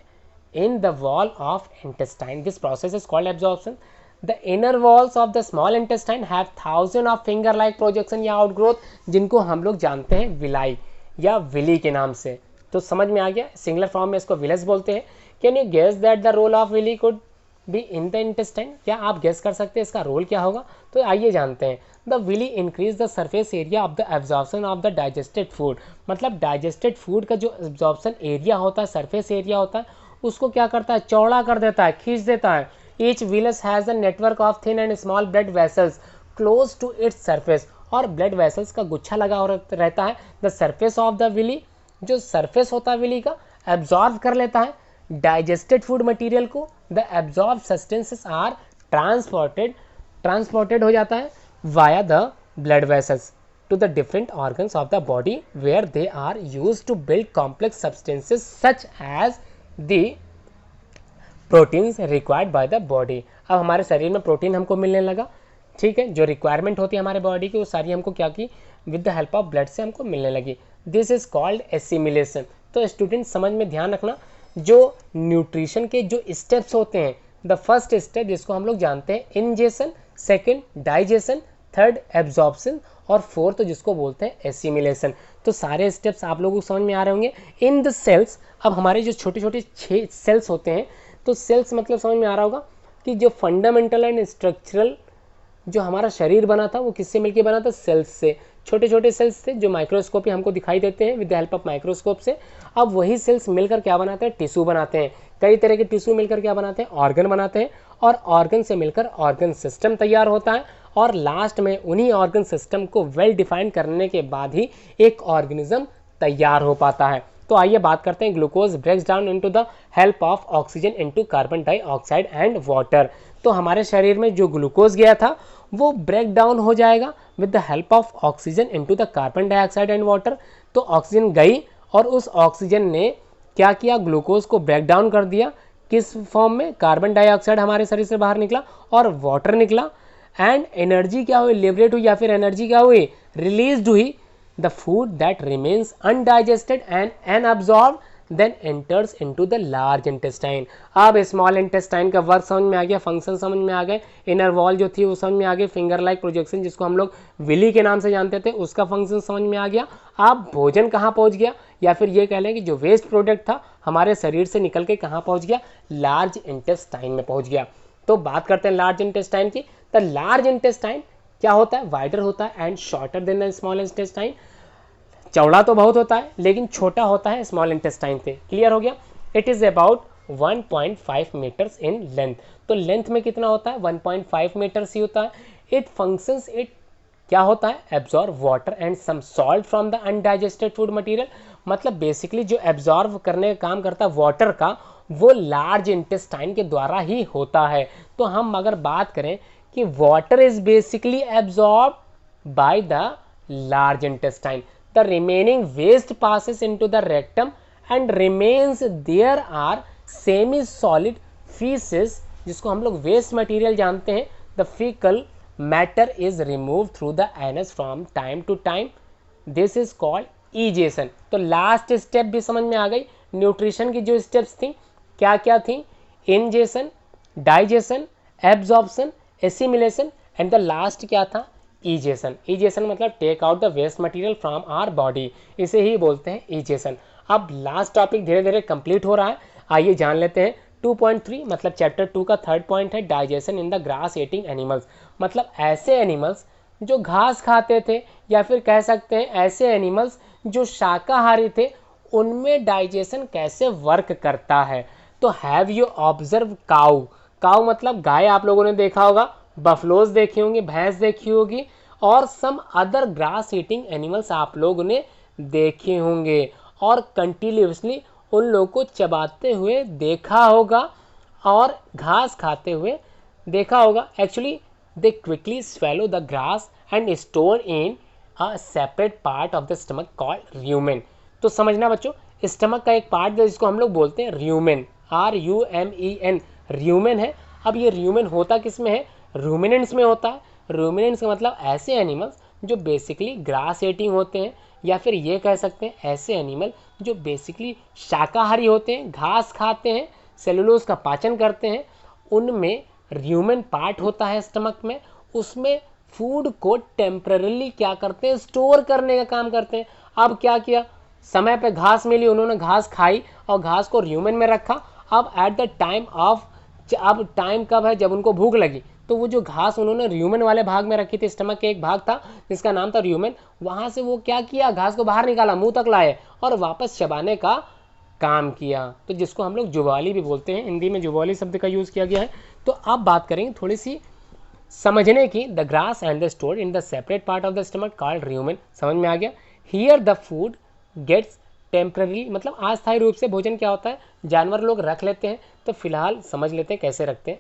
इन the wall of intestine, this process is called absorption. The inner walls of the small intestine have thousands of finger-like projection या outgrowth, जिनको हम लोग जानते हैं विलाई या विली के नाम से। तो समझ में आ गया, सिंगुलर फॉर्म में इसको विलस बोलते हैं। Can you guess that the role of villi could be in the intestine, क्या आप गेस कर सकते हैं इसका रोल क्या होगा? तो आइए जानते हैं। The villi increase the surface area of the absorption of the digested food, मतलब डाइजेस्टेड फूड का जो एब्जॉर्प्शन एरिया होता है, सरफेस एरिया होता है, उसको क्या करता है, चौड़ा कर देता है, खींच देता है। Each villus has a network of thin and small blood vessels close to its surface, और blood vessels का गुच्छा लगा रहता है। The surface of the villi, जो surface होता है विली का, absorb कर लेता है digested food material को। The absorbed substances are transported हो जाता है via the blood vessels to the different organs of the body where they are used to build complex substances such as the proteins required by the body. अब हमारे शरीर में protein हमको मिलने लगा, ठीक है, जो रिक्वायरमेंट होती है हमारे बॉडी की वो सारी हमको क्या की, with the help of blood से हमको मिलने लगी। This is called assimilation. तो स्टूडेंट समझ में ध्यान रखना, जो न्यूट्रिशन के जो स्टेप्स होते हैं, द फर्स्ट स्टेप जिसको हम लोग जानते हैं ingestion, second digestion, third absorption और फोर्थ जिसको बोलते हैं एसिमिलेशन। तो सारे स्टेप्स आप लोगों को समझ में आ रहे होंगे। इन द सेल्स, अब हमारे जो छोटे छोटे 6 सेल्स होते हैं, तो सेल्स मतलब समझ में आ रहा होगा कि जो फंडामेंटल एंड स्ट्रक्चरल जो हमारा शरीर बना था वो किससे मिलकर बना था, सेल्स से, छोटे छोटे सेल्स से जो माइक्रोस्कोपी हमको दिखाई देते हैं with the help of microscope से। अब वही सेल्स मिलकर क्या बनाते हैं, टिश्यू बनाते हैं। कई तरह के टिश्यू मिलकर क्या बनाते हैं, ऑर्गन बनाते हैं, और ऑर्गन से मिलकर ऑर्गन सिस्टम तैयार होता है, और लास्ट में उन्हीं ऑर्गन सिस्टम को वेल डिफाइन करने के बाद ही एक ऑर्गेनिज्म तैयार हो पाता है। तो आइए बात करते हैं, glucose breaks down into the help of oxygen into carbon dioxide and water. तो हमारे शरीर में जो ग्लूकोज गया था वो ब्रेक डाउन हो जाएगा with the help of oxygen into the carbon dioxide and water. तो ऑक्सीजन गई और उस ऑक्सीजन ने क्या किया, ग्लूकोज को ब्रेक डाउन कर दिया, किस फॉर्म में, कार्बन डाइऑक्साइड हमारे शरीर से बाहर निकला और वाटर निकला, एंड एनर्जी क्या हुई, लिबरेट हुई, या फिर एनर्जी क्या हुई, रिलीज हुई। The food that remains undigested and unabsorbed then enters into the large intestine. अब स्मॉल इंटेस्टाइन का वर्क समझ में आ गया, फंक्शन समझ में आ गए, इनर वॉल जो थी वो समझ में आ गई, फिंगर लाइक प्रोजेक्शन जिसको हम लोग विली के नाम से जानते थे उसका फंक्शन समझ में आ गया। अब भोजन कहाँ पहुँच गया, या फिर ये कह लें कि जो वेस्ट प्रोडक्ट था हमारे शरीर से निकल के कहाँ पहुँच गया, लार्ज इंटेस्टाइन में पहुँच गया। तो बात करते हैं लार्ज इंटेस्टाइन की। द लार्ज इंटेस्टाइन क्या होता है, वाइडर होता है and shorter than the small intestine. चौड़ा तो बहुत होता है लेकिन छोटा होता है स्मॉल इंटेस्टाइन से। क्लियर हो गया। It is about 1.5 metres in length. तो लेंथ में कितना होता है, 1.5 मीटर्स ही होता है। इट फंक्शंस, इट क्या होता है, absorb water and some salt from the undigested food material. मतलब बेसिकली जो एब्जॉर्ब करने का काम करता है वाटर का, वो लार्ज इंटेस्टाइन के द्वारा ही होता है। तो हम अगर बात करें कि water is basically absorb by the large intestine, the remaining waste passes into the rectum and remains there are semi solid feces जिसको हम लोग वेस्ट मटेरियल जानते हैं। the fecal matter is removed through the anus from time to time, this is called ejection। तो last step भी समझ में आ गई। न्यूट्रिशन की जो स्टेप्स थी क्या क्या थी, ingestion, digestion, absorption, assimilation and the last क्या था, इजेशन। इजेशन मतलब take out the waste material from our body, इसे ही बोलते हैं इजेशन। अब लास्ट टॉपिक धीरे धीरे कंप्लीट हो रहा है, आइए जान लेते हैं 2.3 मतलब चैप्टर 2 का थर्ड पॉइंट है digestion in the grass eating animals. मतलब ऐसे एनिमल्स जो घास खाते थे, या फिर कह सकते हैं ऐसे एनिमल्स जो शाकाहारी थे, उनमें डाइजेशन कैसे वर्क करता है। तो हैव यू ऑब्जर्व काऊ। काऊ मतलब गाय आप लोगों ने देखा होगा, बफलोज देखी होंगी, भैंस देखी होगी, और some other grass eating animals आप लोगों ने देखे होंगे, और कंटिन्यूसली उन लोगों को चबाते हुए देखा होगा और घास खाते हुए देखा होगा। Actually they quickly swallow the grass and store in a separate part of the stomach called rumen. तो समझना बच्चों, स्टमक का एक पार्ट है जिसको हम लोग बोलते हैं र्यूमेन, RUMEN, र्यूमेन है। अब ये र्यूमेन होता किस में है, रूमिनेंट्स में होता है। रूमिनेंट्स का मतलब ऐसे एनिमल्स जो बेसिकली ग्रास ईटिंग होते हैं, या फिर ये कह सकते हैं ऐसे एनिमल जो बेसिकली शाकाहारी होते हैं, घास खाते हैं, सेलुलोज का पाचन करते हैं। उनमें र्यूमेन पार्ट होता है स्टमक में, उसमें फूड को टेम्पररीली क्या करते हैं, स्टोर करने का काम करते हैं। अब क्या किया, समय पे घास मिली, उन्होंने घास खाई और घास को र्यूमेन में रखा। अब एट द टाइम ऑफ, अब टाइम कब है, जब उनको भूख लगी, तो वो जो घास उन्होंने र्यूमेन वाले भाग में रखी थी, स्टमक के एक भाग था जिसका नाम था र्यूमेन, वहां से वो क्या किया, घास को बाहर निकाला, मुंह तक लाए और वापस चबाने का काम किया। तो जिसको हम लोग जुबाली भी बोलते हैं, हिंदी में जुबाली शब्द का यूज किया गया है। तो अब बात करेंगे थोड़ी सी समझने की, the grass and the store in the separate part of the stomach called rumen. समझ में आ गया। Here the food gets temporary, मतलब अस्थायी रूप से भोजन क्या होता है, जानवर लोग रख लेते हैं। तो फिलहाल समझ लेते हैं कैसे रखते हैं।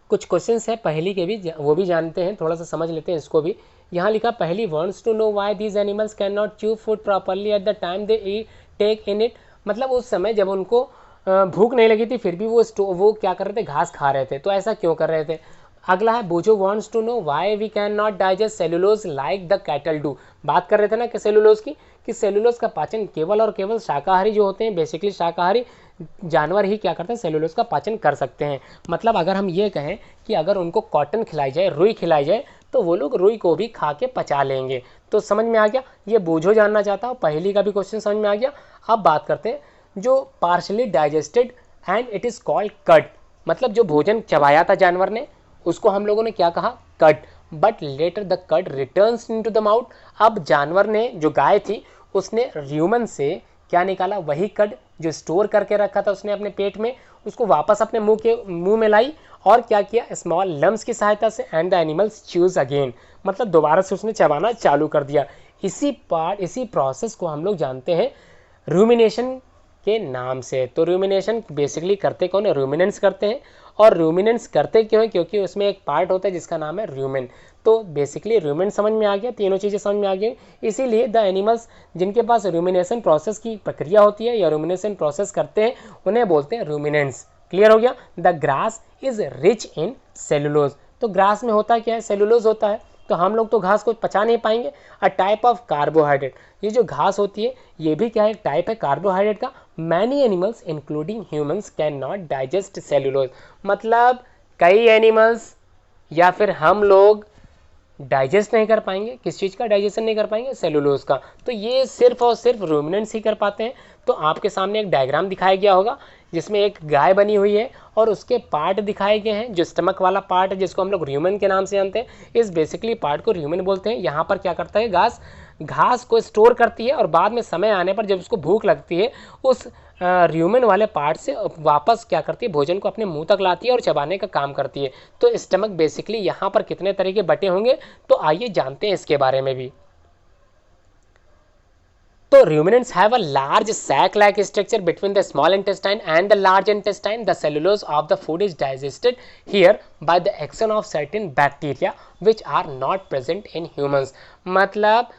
कुछ क्वेश्चंस है पहली के भी, वो भी जानते हैं, थोड़ा सा समझ लेते हैं इसको भी। यहाँ लिखा, Paheli wants to know why these animals can not chew food properly at the time they eat take in it. मतलब उस समय जब उनको भूख नहीं लगी थी फिर भी वो क्या कर रहे थे, घास खा रहे थे। तो ऐसा क्यों कर रहे थे। अगला है Boojho wants to know why we can not digest cellulose like the cattle do. बात कर रहे थे ना कि सेलुलोज की, कि सेलुलोज का पाचन केवल और केवल शाकाहारी जो होते हैं, बेसिकली शाकाहारी जानवर ही क्या करते हैं, सेलुलोज का पाचन कर सकते हैं। मतलब अगर हम ये कहें कि अगर उनको कॉटन खिलाई जाए, रुई खिलाई जाए, तो वो लोग रुई को भी खा के पचा लेंगे। तो समझ में आ गया, ये बोझो जानना चाहता हूँ, पहली का भी क्वेश्चन समझ में आ गया। अब बात करते हैं जो partially digested and it is called cut, मतलब जो भोजन चबाया था जानवर ने उसको हम लोगों ने क्या कहा, cut. But later the cut returns into the mouth. अब जानवर ने, जो गाय थी, उसने ह्यूमन से क्या निकाला, वही कट जो स्टोर करके रखा था उसने अपने पेट में, उसको वापस अपने मुंह में लाई और क्या किया, स्मॉल लम्स की सहायता से, and the animals choose again, मतलब दोबारा से उसने चबाना चालू कर दिया। इसी प्रोसेस को हम लोग जानते हैं रूमिनेशन के नाम से। तो रूमिनेशन बेसिकली करते कौन है, रूमिनेंट्स करते हैं। और रूमिनेंट्स करते क्यों है, क्योंकि उसमें एक पार्ट होता है जिसका नाम है रूमेन। तो बेसिकली रूमेन समझ में आ गया, तीनों चीज़ें समझ में आ गई। इसीलिए द एनिमल्स जिनके पास रूमिनेशन प्रोसेस की प्रक्रिया होती है या रूमिनेशन प्रोसेस करते हैं उन्हें बोलते हैं रूमिनेंट्स। क्लियर हो गया। The grass is rich in cellulose. तो ग्रास में होता क्या है, सेलुलोज होता है। तो हम लोग तो घास को पचा नहीं पाएंगे। अ टाइप ऑफ कार्बोहाइड्रेट, ये जो घास होती है ये भी क्या है, टाइप है कार्बोहाइड्रेट का। Many animals including humans can not digest cellulose, मतलब कई एनिमल्स या फिर हम लोग डाइजेस्ट नहीं कर पाएंगे। किस चीज़ का डाइजेशन नहीं कर पाएंगे, सेलुलोज का। तो ये सिर्फ और सिर्फ रूमिनेंट्स ही कर पाते हैं। तो आपके सामने एक डायग्राम दिखाया गया होगा जिसमें एक गाय बनी हुई है और उसके पार्ट दिखाए गए हैं। जो स्टमक वाला पार्ट है जिसको हम लोग र्यूमन के नाम से जानते हैं, इस बेसिकली पार्ट को र्यूमन बोलते हैं। यहाँ पर क्या करता है, घास को स्टोर करती है और बाद में समय आने पर जब उसको भूख लगती है उस र्यूमन वाले पार्ट से वापस क्या करती है, भोजन को अपने मुंह तक लाती है और चबाने का काम करती है। तो स्टमक बेसिकली यहाँ पर कितने तरह के बटे होंगे, तो आइए जानते हैं इसके बारे में भी। तो ruminants have a large sac-like structure between the small intestine and the large intestine. The cellulose of the food is digested here by the action of certain bacteria which are not present in humans. मतलब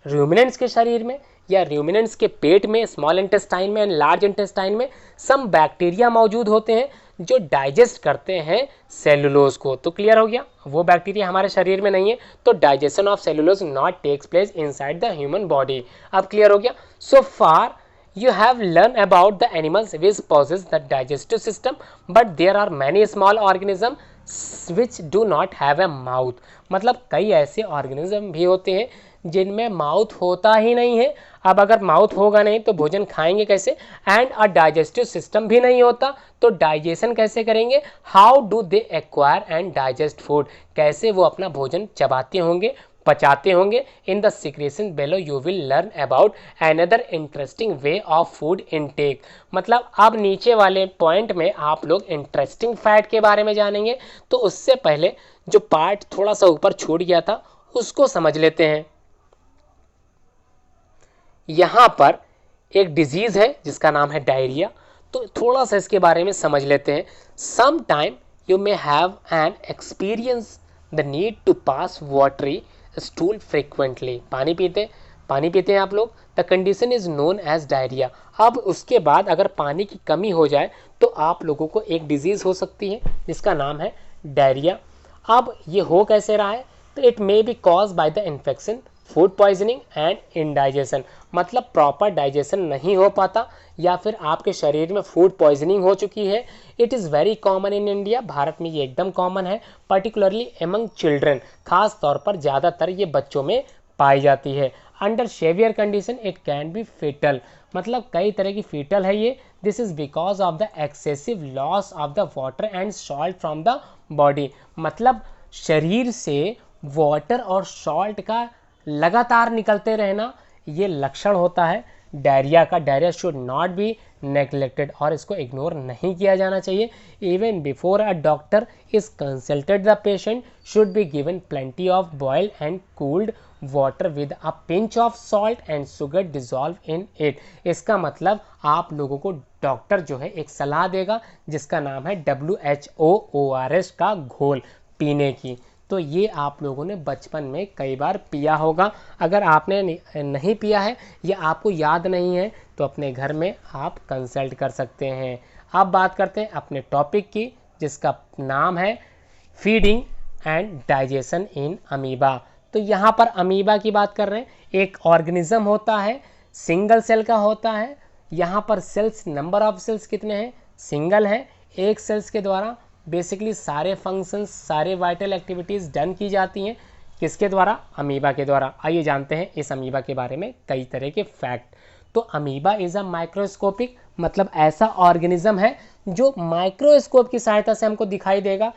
ruminants के शरीर में या ruminants के पेट में, small intestine में and large intestine में some bacteria मौजूद होते हैं जो डाइजेस्ट करते हैं सेलुलोज को। तो क्लियर हो गया, वो बैक्टीरिया हमारे शरीर में नहीं है, तो digestion of cellulose not takes place inside the human body. अब क्लियर हो गया। सो फार you have learned about the animals which possess the digestive system, but there are many small organisms which do not have a mouth. मतलब कई ऐसे organism भी होते हैं जिनमें माउथ होता ही नहीं है। अब अगर माउथ होगा नहीं तो भोजन खाएंगे कैसे, एंड अ डाइजेस्टिव सिस्टम भी नहीं होता तो डाइजेशन कैसे करेंगे, how do they acquire and digest food, कैसे वो अपना भोजन चबाते होंगे, पचाते होंगे। In the secretion below you will learn about another interesting way of food intake. मतलब अब नीचे वाले पॉइंट में आप लोग इंटरेस्टिंग फैक्ट के बारे में जानेंगे। तो उससे पहले जो पार्ट थोड़ा सा ऊपर छूट गया था उसको समझ लेते हैं। यहाँ पर एक डिजीज है जिसका नाम है डायरिया, तो थोड़ा सा इसके बारे में समझ लेते हैं। Some time you may have an experience the need to pass watery stool frequently. पानी पीते हैं आप लोग। The condition is known as diarrhoea. अब उसके बाद अगर पानी की कमी हो जाए तो आप लोगों को एक डिजीज़ हो सकती है जिसका नाम है डायरिया। अब ये हो कैसे रहा है, तो it may be cause by the infection, food poisoning and indigestion. मतलब प्रॉपर डाइजेशन नहीं हो पाता या फिर आपके शरीर में फूड पॉइजनिंग हो चुकी है। It is very common in India, Bharat में ये एकदम कॉमन है, पर्टिकुलरली एमंग चिल्ड्रन, खास तौर पर ज़्यादातर ये बच्चों में पाई जाती है। Under severe condition it can be fatal, मतलब कई तरह की फीटल है ये। This is because of the excessive loss of the water and salt from the body. मतलब शरीर से वाटर और सॉल्ट का लगातार निकलते रहना ये लक्षण होता है डायरिया का। Diarrhoea should not be neglected, और इसको इग्नोर नहीं किया जाना चाहिए। Even before a doctor is consulted the patient should be given plenty of boiled and cooled water with a pinch of salt and sugar dissolve in it. इसका मतलब आप लोगों को डॉक्टर जो है एक सलाह देगा जिसका नाम है WHO ORS का घोल पीने की। तो ये आप लोगों ने बचपन में कई बार पिया होगा। अगर आपने नहीं पिया है या आपको याद नहीं है तो अपने घर में आप कंसल्ट कर सकते हैं। अब बात करते हैं अपने टॉपिक की जिसका नाम है feeding and digestion in amoeba. तो यहाँ पर अमीबा की बात कर रहे हैं, एक ऑर्गेनिज्म होता है, सिंगल सेल का होता है। यहाँ पर सेल्स, नंबर ऑफ सेल्स कितने हैं, सिंगल है। एक सेल्स के द्वारा बेसिकली सारे फंक्शंस, सारे वाइटल एक्टिविटीज़ डन की जाती हैं। किसके द्वारा, अमीबा के द्वारा। आइए जानते हैं इस अमीबा के बारे में कई तरह के फैक्ट। तो अमीबा इज़ अ माइक्रोस्कोपिक, मतलब ऐसा ऑर्गेनिज्म है जो माइक्रोस्कोप की सहायता से हमको दिखाई देगा।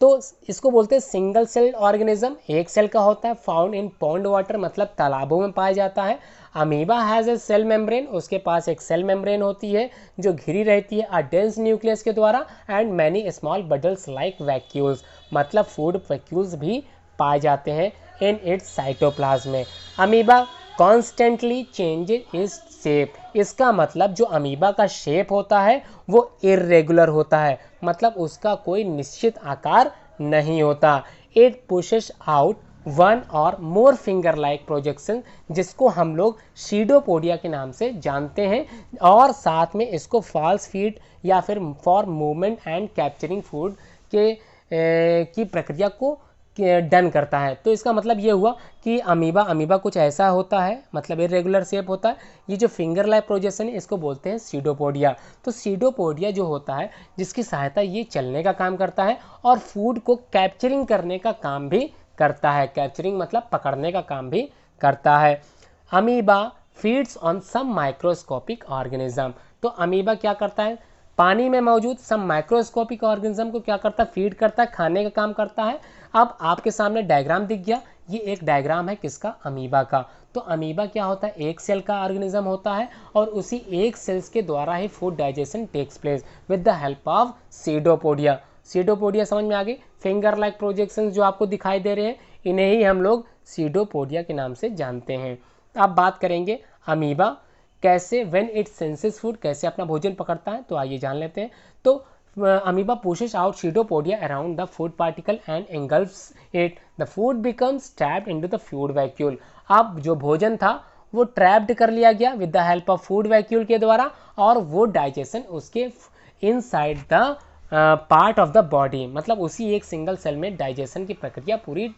तो इसको बोलते हैं सिंगल सेल ऑर्गेनिज्म, एक सेल का होता है। फाउंड इन पॉन्ड वाटर, मतलब तालाबों में पाया जाता है। Amoeba has a cell membrane, उसके पास एक सेल मेम्ब्रेन होती है जो घिरी रहती है अ डेंस न्यूक्लियस के द्वारा, and many small bubbles like vacuoles, मतलब फूड वैक्यूल्स भी पाए जाते हैं इन इट्स साइटोप्लाज्म में। Amoeba constantly changes its shape, इसका मतलब जो अमीबा का शेप होता है वो इर्रेगुलर होता है, मतलब उसका कोई निश्चित आकार नहीं होता। इट पुशेस आउट वन और मोर फिंगर लाइक प्रोजेक्शन, जिसको हम लोग शीडोपोडिया के नाम से जानते हैं, और साथ में इसको फॉल्स फीट या फिर for movement and capturing food के की प्रक्रिया को डन करता है। तो इसका मतलब ये हुआ कि अमीबा कुछ ऐसा होता है, मतलब इरेगुलर शेप होता है। ये जो फिंगर लाइक प्रोजेक्शन है इसको बोलते हैं सीडोपोडिया। तो सीडोपोडिया जो होता है, जिसकी सहायता ये चलने का काम करता है और फूड को कैप्चरिंग करने का काम भी करता है। कैप्चरिंग मतलब पकड़ने का काम भी करता है। Amoeba feeds on some microscopic organism. तो अमीबा क्या करता है, पानी में मौजूद सम माइक्रोस्कोपिक ऑर्गेनिज्म को क्या करता है, फीड करता है, खाने का काम करता है। अब आपके सामने डायग्राम दिख गया, ये एक डायग्राम है किसका, अमीबा का। तो अमीबा क्या होता है, एक सेल का ऑर्गेनिज्म होता है और उसी एक सेल्स के द्वारा ही food digestion takes place with the help of pseudopodia. Pseudopodia समझ में आ गई, फिंगर लाइक प्रोजेक्शंस जो आपको दिखाई दे रहे हैं, इन्हें ही हम लोग सीडोपोडिया के नाम से जानते हैं। अब बात करेंगे अमीबा कैसे, व्हेन इट सेंसेस फूड, कैसे अपना भोजन पकड़ता है। तो आइए जान लेते हैं। तो amoeba pushes out pseudopodia around the food particle and engulfs it. The food becomes trapped into the food vacuole. अब जो भोजन था वो ट्रैप्ड कर लिया गया with the help of food vacuole के द्वारा, और वो डाइजेशन उसके inside the part of the body, मतलब उसी एक सिंगल सेल में डाइजेशन की प्रक्रिया पूरी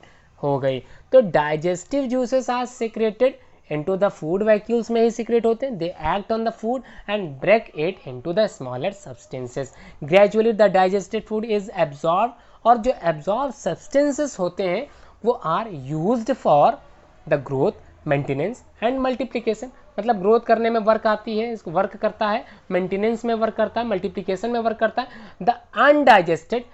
हो गई। तो digestive juices are secreted into the food vacuoles में ही सीक्रेट होते हैं। They act on the food and break it into the smaller substances. Gradually the digested food is absorb, और जो एब्जॉर्ब सब्सटेंसेस होते हैं वो are used for the growth, maintenance and multiplication, मतलब ग्रोथ करने में वर्क आती है, इसको वर्क करता है, मेंटेनेंस में वर्क करता है, मल्टीप्लिकेशन में वर्क करता है। The undigested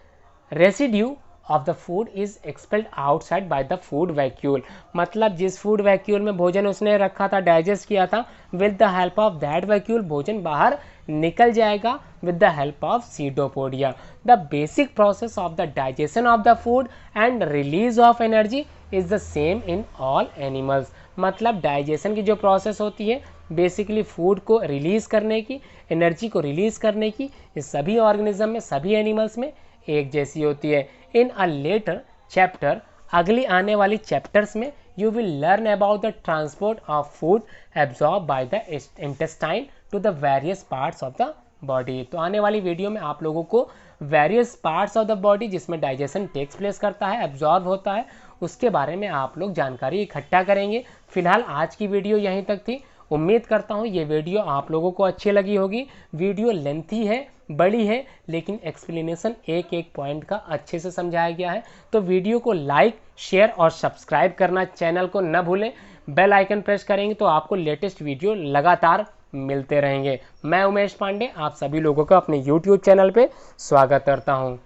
residue of the food is expelled outside by the food vacuole, मतलब जिस फूड वैक्यूल में भोजन उसने रखा था, डाइजेस्ट किया था, with the help of that vacuole भोजन बाहर निकल जाएगा with the help of pseudopodia. The basic process of the digestion of the food and release of energy is the same in all animals, मतलब digestion की जो process होती है basically food को रिलीज करने की, एनर्जी को रिलीज करने की, इस सभी ऑर्गेनिज्म में, सभी एनिमल्स में एक जैसी होती है। इन अ लेटर चैप्टर, अगली आने वाली चैप्टर्स में you will learn about the transport of food absorb by the intestine to the various parts of the body. तो आने वाली वीडियो में आप लोगों को various parts of the body जिसमें डाइजेशन टेक्स प्लेस करता है, एब्जॉर्ब होता है, उसके बारे में आप लोग जानकारी इकट्ठा करेंगे। फिलहाल आज की वीडियो यहीं तक थी। उम्मीद करता हूँ ये वीडियो आप लोगों को अच्छी लगी होगी। वीडियो लेंथी है, बड़ी है, लेकिन एक्सप्लेनेशन एक एक पॉइंट का अच्छे से समझाया गया है। तो वीडियो को लाइक, शेयर और सब्सक्राइब करना चैनल को न भूलें। बेल आइकन प्रेस करेंगे तो आपको लेटेस्ट वीडियो लगातार मिलते रहेंगे। मैं उमेश पांडे आप सभी लोगों का अपने YouTube चैनल पे स्वागत करता हूँ।